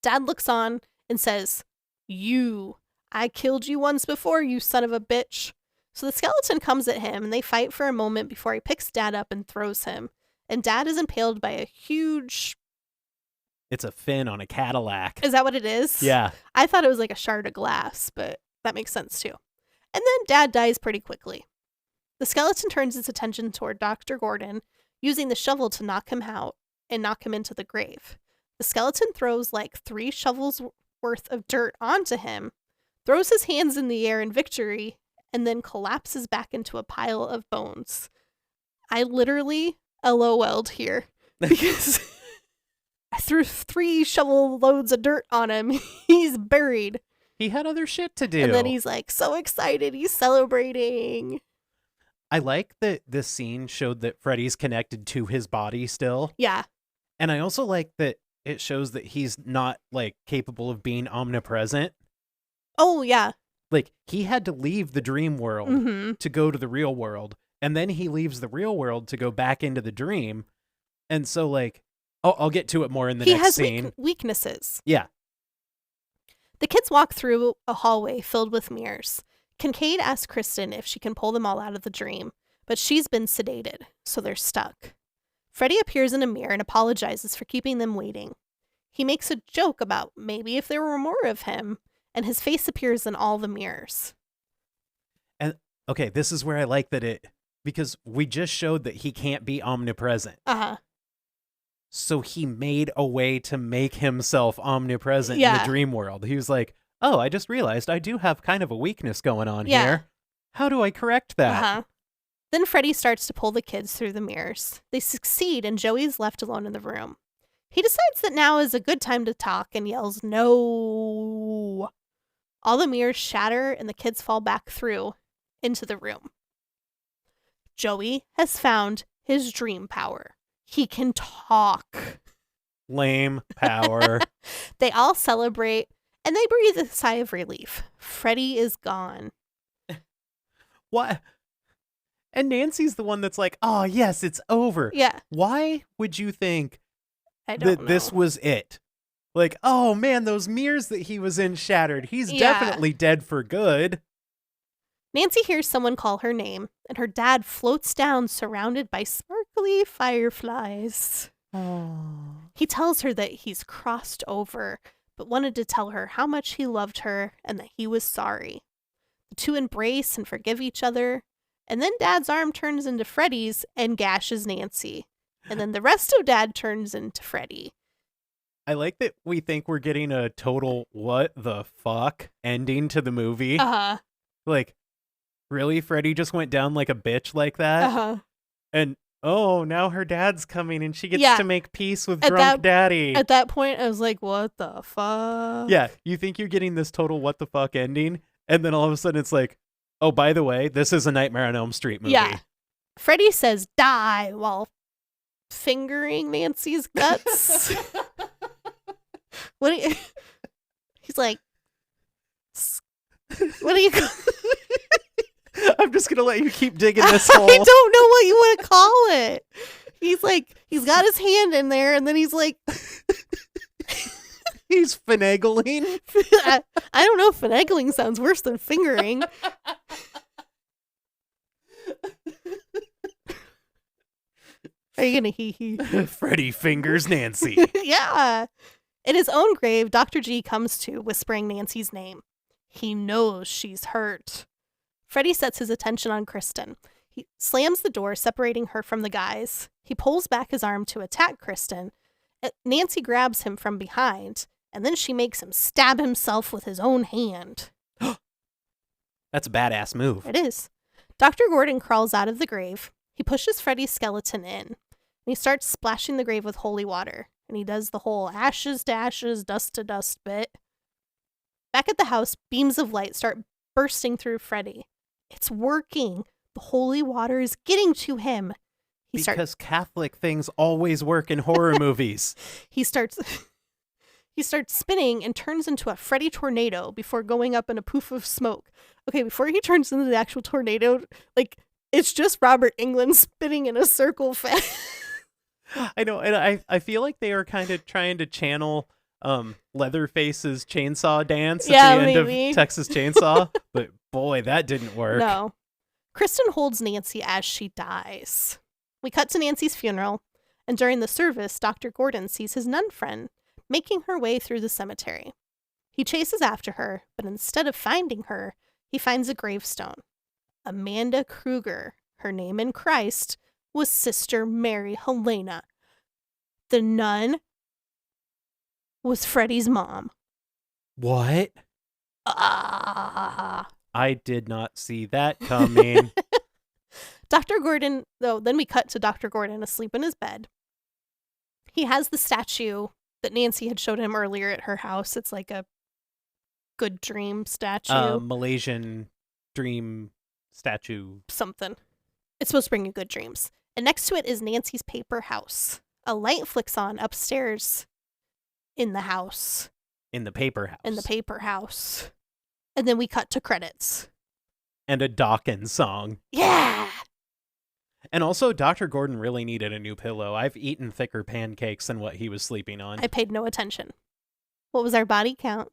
Dad looks on and says, I killed you once before, you son of a bitch. So the skeleton comes at him, and they fight for a moment before he picks Dad up and throws him. And Dad is impaled by a huge... It's a fin on a Cadillac. Is that what it is? Yeah. I thought it was like a shard of glass, but that makes sense too. And then Dad dies pretty quickly. The skeleton turns its attention toward Dr. Gordon, using the shovel to knock him out and knock him into the grave. The skeleton throws like 3 shovels worth of dirt onto him, throws his hands in the air in victory, and then collapses back into a pile of bones. I literally LOL'd here because I threw 3 shovel loads of dirt on him. He's buried. He had other shit to do. And then he's like so excited. He's celebrating. I like that this scene showed that Freddy's connected to his body still. Yeah. And I also like that it shows that he's not, like, capable of being omnipresent. Oh, yeah. Like, he had to leave the dream world to go to the real world. And then he leaves the real world to go back into the dream. And so, like, I'll get to it more in the next scene. He has weaknesses. Yeah. The kids walk through a hallway filled with mirrors. Kincaid asks Kristen if she can pull them all out of the dream, but she's been sedated, so they're stuck. Freddy appears in a mirror and apologizes for keeping them waiting. He makes a joke about maybe if there were more of him, and his face appears in all the mirrors. And, okay, this is where I like that because we just showed that he can't be omnipresent. Uh-huh. So he made a way to make himself omnipresent in the dream world. He was like, oh, I just realized I do have kind of a weakness going on here. How do I correct that? Uh-huh. Then Freddy starts to pull the kids through the mirrors. They succeed, and Joey's left alone in the room. He decides that now is a good time to talk and yells, "No!" All the mirrors shatter, and the kids fall back through into the room. Joey has found his dream power. He can talk. Lame power. They all celebrate, and they breathe a sigh of relief. Freddy is gone. What? And Nancy's the one that's like, oh, yes, it's over. Yeah. Why would you think that this was it? Like, oh, man, those mirrors that he was in shattered. He's definitely dead for good. Nancy hears someone call her name, and her dad floats down surrounded by sparkly fireflies. Oh. He tells her that he's crossed over, but wanted to tell her how much he loved her and that he was sorry. The two embrace and forgive each other, and then Dad's arm turns into Freddy's and gashes Nancy. And then the rest of Dad turns into Freddy. I like that we think we're getting a total what the fuck ending to the movie. Uh-huh. Like, really? Freddy just went down like a bitch like that? Uh-huh. And, oh, now her dad's coming and she gets to make peace with drunk daddy. At that point, I was like, what the fuck? Yeah, you think you're getting this total what the fuck ending, and then all of a sudden it's like, oh, by the way, this is a Nightmare on Elm Street movie. Yeah. Freddy says die while fingering Nancy's guts. He's like, what do you call I'm just gonna let you keep digging this hole. I don't know what you want to call it. He's like, he's got his hand in there, and then he's like, He's finagling. I don't know. Finagling sounds worse than fingering. Are you gonna hee hee? Freddy fingers Nancy. Yeah. In his own grave, Dr. G comes to, whispering Nancy's name. He knows she's hurt. Freddy sets his attention on Kristen. He slams the door, separating her from the guys. He pulls back his arm to attack Kristen. Nancy grabs him from behind, and then she makes him stab himself with his own hand. That's a badass move. It is. Dr. Gordon crawls out of the grave. He pushes Freddy's skeleton in, and he starts splashing the grave with holy water. And he does the whole ashes to ashes, dust to dust bit. Back at the house, beams of light start bursting through Freddy. It's working. The holy water is getting to him. Because Catholic things always work in horror movies. He starts spinning and turns into a Freddy tornado before going up in a poof of smoke. Okay, before he turns into the actual tornado, like, it's just Robert Englund spinning in a circle fast. I know, and I feel like they are kind of trying to channel Leatherface's chainsaw dance at the end of Texas Chainsaw, but boy, that didn't work. No. Kristen holds Nancy as she dies. We cut to Nancy's funeral, and during the service, Dr. Gordon sees his nun friend making her way through the cemetery. He chases after her, but instead of finding her, he finds a gravestone. Amanda Kruger, her name in Christ, was Sister Mary Helena. The nun was Freddy's mom. What? Ah. I did not see that coming. Dr. Gordon, though, then we cut to Dr. Gordon asleep in his bed. He has the statue that Nancy had showed him earlier at her house. It's like a good dream statue. Malaysian dream statue. Something. It's supposed to bring you good dreams. And next to it is Nancy's paper house. A light flicks on upstairs in the house. In the paper house. In the paper house. And then we cut to credits. And a Dawkins song. Yeah! And also, Dr. Gordon really needed a new pillow. I've eaten thicker pancakes than what he was sleeping on. I paid no attention. What was our body count?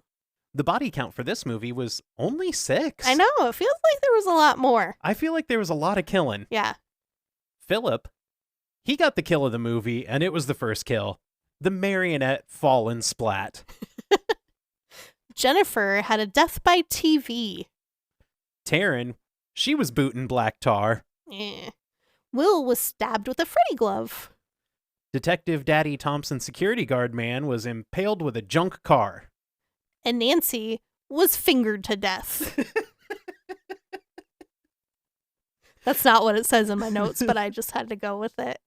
The body count for this movie was only 6. I know. It feels like there was a lot more. I feel like there was a lot of killing. Yeah. Philip, he got the kill of the movie, and it was the first kill. The marionette fallen splat. Jennifer had a death by TV. Taryn, she was booting black tar. Will was stabbed with a Freddy glove. Detective Daddy Thompson security guard man was impaled with a junk car. And Nancy was fingered to death. That's not what it says in my notes, but I just had to go with it.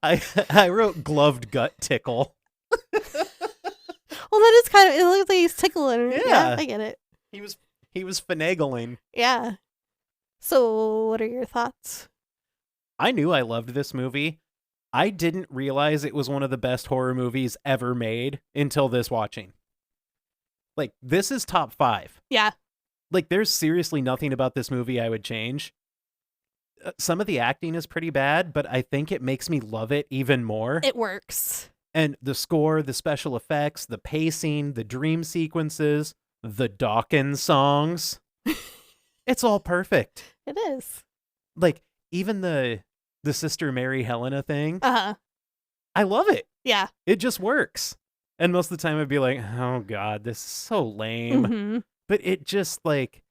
I wrote gloved gut tickle. Well, that is kind of, it looks like he's tickling. Yeah, I get it. He was finagling. Yeah. So, what are your thoughts? I knew I loved this movie. I didn't realize it was one of the best horror movies ever made until this watching. Like, this is top 5. Yeah. Like, there's seriously nothing about this movie I would change. Some of the acting is pretty bad, but I think it makes me love it even more. It works. And the score, the special effects, the pacing, the dream sequences, the Dawkins songs. It's all perfect. It is. Like, even the Sister Mary Helena thing. Uh-huh. I love it. Yeah. It just works. And most of the time I'd be like, oh God, this is so lame. Mm-hmm. But it just like...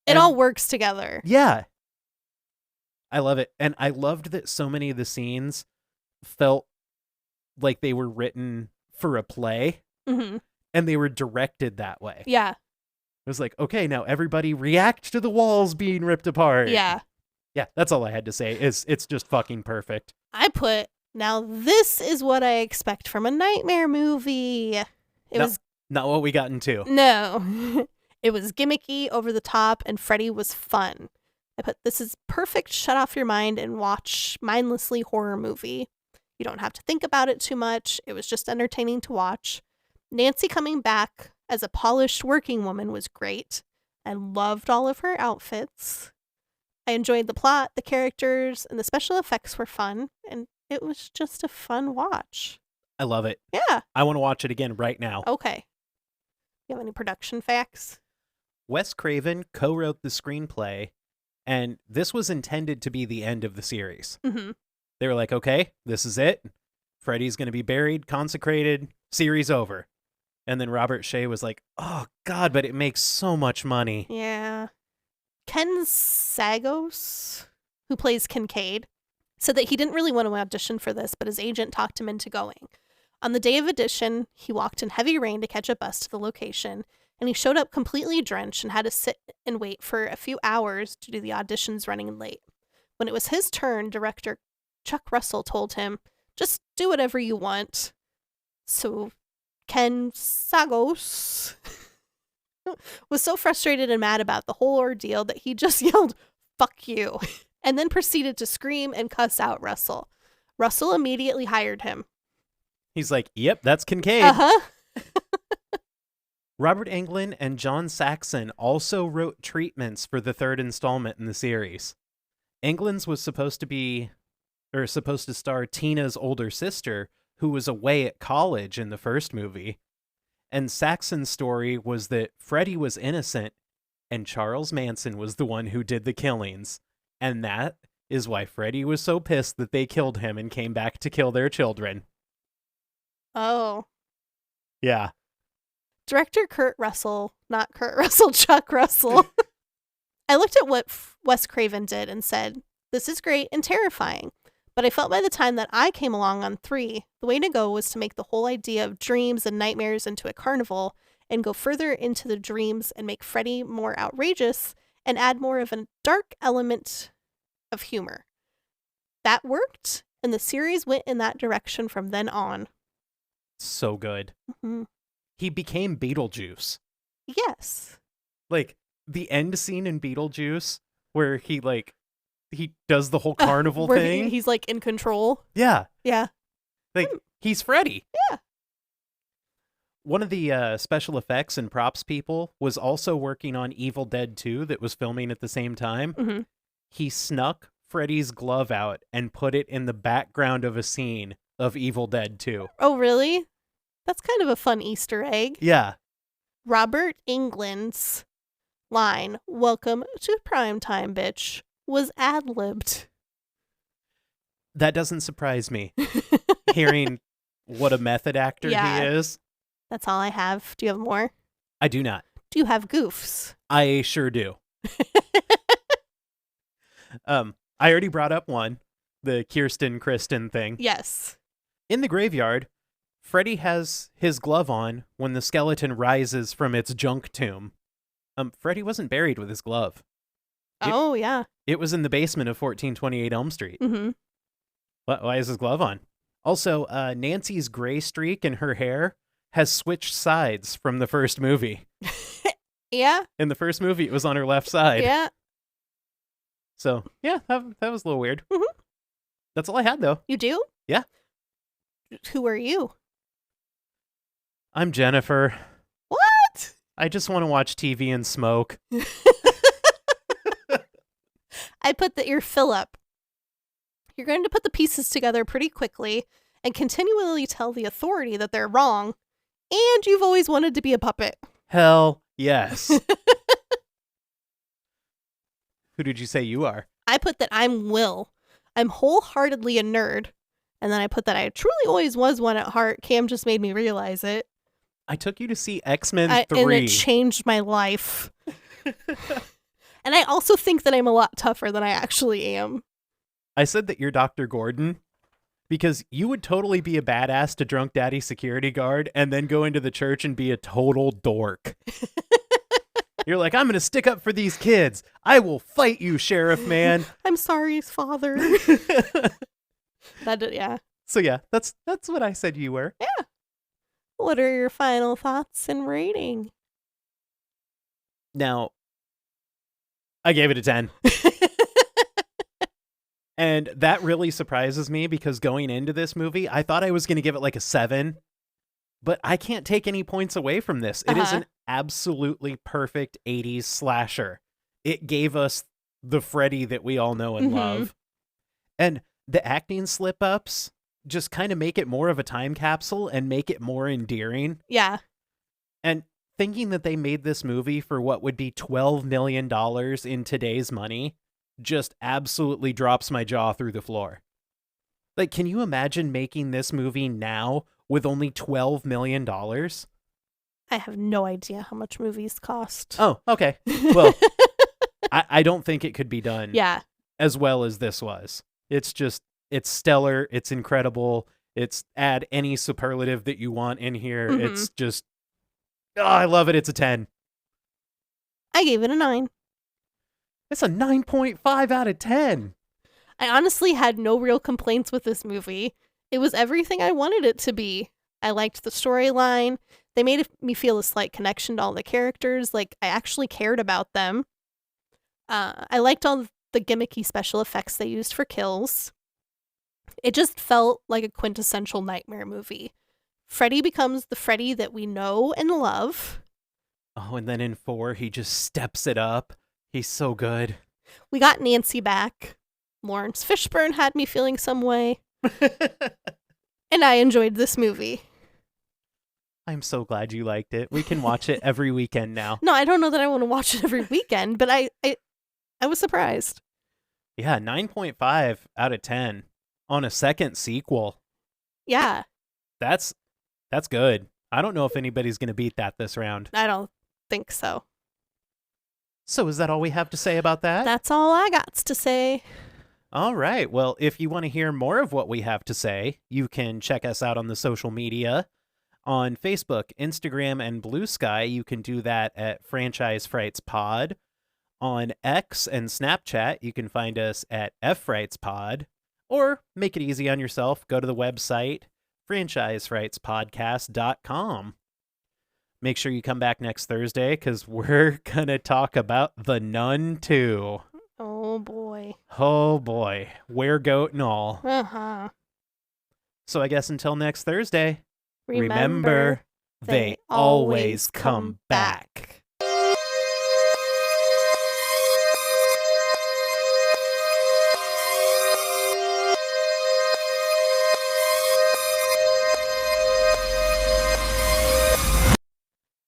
It all works together. Yeah. I love it. And I loved that so many of the scenes felt like they were written for a play. Mm-hmm. And they were directed that way. Yeah. It was like, okay, now everybody react to the walls being ripped apart. Yeah. Yeah, that's all I had to say. It's just fucking perfect. I put, now this is what I expect from a nightmare movie. It was not what we got into. No. It was gimmicky, over the top, and Freddy was fun. I put, this is perfect shut off your mind and watch mindlessly horror movie. You don't have to think about it too much. It was just entertaining to watch. Nancy coming back as a polished working woman was great. I loved all of her outfits. I enjoyed the plot, the characters, and the special effects were fun, and it was just a fun watch. I love it. Yeah. I want to watch it again right now. Okay. You have any production facts? Wes Craven co-wrote the screenplay, and this was intended to be the end of the series. Mm-hmm. They were like, okay, this is it. Freddy's going to be buried, consecrated, series over. And then Robert Shea was like, oh, God, but it makes so much money. Yeah. Ken Sagos, who plays Kincaid, said that he didn't really want to audition for this, but his agent talked him into going. On the day of audition, he walked in heavy rain to catch a bus to the location, and he showed up completely drenched and had to sit and wait for a few hours due to the auditions running late. When it was his turn, director Chuck Russell told him, just do whatever you want. So Ken Sagos was so frustrated and mad about the whole ordeal that he just yelled, "Fuck you," and then proceeded to scream and cuss out Russell. Russell immediately hired him. He's like, yep, that's Kincaid. Uh-huh. Robert Englund and John Saxon also wrote treatments for the third installment in the series. Englund's was supposed to star Tina's older sister, who was away at college in the first movie. And Saxon's story was that Freddy was innocent and Charles Manson was the one who did the killings. And that is why Freddy was so pissed that they killed him and came back to kill their children. Oh. Yeah. Director Chuck Russell. I looked at what Wes Craven did and said, this is great and terrifying. But I felt by the time that I came along on 3, the way to go was to make the whole idea of dreams and nightmares into a carnival and go further into the dreams and make Freddy more outrageous and add more of a dark element of humor. That worked, and the series went in that direction from then on. So good. Mm-hmm. He became Beetlejuice. Yes. Like, the end scene in Beetlejuice where he does the whole carnival where thing. He's like in control. Yeah. Yeah. Like, he's Freddy. Yeah. One of the special effects and props people was also working on Evil Dead 2 that was filming at the same time. Mm-hmm. He snuck Freddy's glove out and put it in the background of a scene of Evil Dead 2. Oh, really? That's kind of a fun Easter egg. Yeah. Robert Englund's line, "Welcome to primetime, bitch," was ad-libbed. That doesn't surprise me. Hearing what a method actor he is. That's all I have. Do you have more? I do not. Do you have goofs? I sure do. I already brought up one, the Kristen thing. Yes. In the graveyard, Freddy has his glove on when the skeleton rises from its junk tomb. Freddy wasn't buried with his glove. Yeah. It was in the basement of 1428 Elm Street. Mm-hmm. Why is his glove on? Also, Nancy's gray streak in her hair has switched sides from the first movie. Yeah. In the first movie, it was on her left side. Yeah. So, yeah, that was a little weird. Mm-hmm. That's all I had, though. You do? Yeah. Who are you? I'm Jennifer. What? I just want to watch TV and smoke. I put that you're Philip. You're going to put the pieces together pretty quickly and continually tell the authority that they're wrong, and you've always wanted to be a puppet. Hell yes. Who did you say you are? I put that I'm Will. I'm wholeheartedly a nerd. And then I put that I truly always was one at heart. Cam just made me realize it. I took you to see X-Men 3. And it changed my life. And I also think that I'm a lot tougher than I actually am. I said that you're Dr. Gordon because you would totally be a badass to drunk daddy security guard and then go into the church and be a total dork. You're like, I'm going to stick up for these kids. I will fight you, sheriff man. I'm sorry, father. Yeah. So yeah, that's what I said you were. Yeah. What are your final thoughts and rating? Now, I gave it a 10. And that really surprises me because going into this movie, I thought I was going to give it like a 7. but I can't take any points away from this. It is Uh-huh. an absolutely perfect 80s slasher. It gave us the Freddy that we all know and Mhm. love. And the acting slip-ups just kind of make it more of a time capsule and make it more endearing. Yeah. And thinking that they made this movie for what would be $12 million in today's money just absolutely drops my jaw through the floor. Like, can you imagine making this movie now with only $12 million? I have no idea how much movies cost. Oh, okay. Well, I don't think it could be done Yeah. as well as this was. It's stellar. It's incredible. It's add any superlative that you want in here. Mhm. It's just, oh, I love it. It's a 10. I gave it a 9. It's a 9.5 out of 10. I honestly had no real complaints with this movie. It was everything I wanted it to be. I liked the storyline. They made me feel a slight connection to all the characters. Like, I actually cared about them. I liked all the gimmicky special effects they used for kills. It just felt like a quintessential nightmare movie. Freddy becomes the Freddy that we know and love. Oh, and then in 4, he just steps it up. He's so good. We got Nancy back. Lawrence Fishburne had me feeling some way. And I enjoyed this movie. I'm so glad you liked it. We can watch it every weekend now. No, I don't know that I want to watch it every weekend, but I was surprised. Yeah, 9.5 out of 10 on a second sequel. Yeah, That's good. I don't know if anybody's going to beat that this round. I don't think so. So is that all we have to say about that? That's all I got to say. All right. Well, if you want to hear more of what we have to say, you can check us out on the social media. On Facebook, Instagram, and Blue Sky, you can do that at Franchise Frights Pod. On X and Snapchat, you can find us at FFrightsPod. Or make it easy on yourself. Go to the website, franchisefrightspodcast.com. Make sure you come back next Thursday because we're going to talk about The Nun 2. Oh boy. Oh boy. Weregoat and all. Uh-huh. So I guess until next Thursday, Remember, they always come back.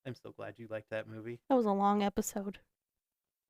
I'm so glad you liked that movie. That was a long episode.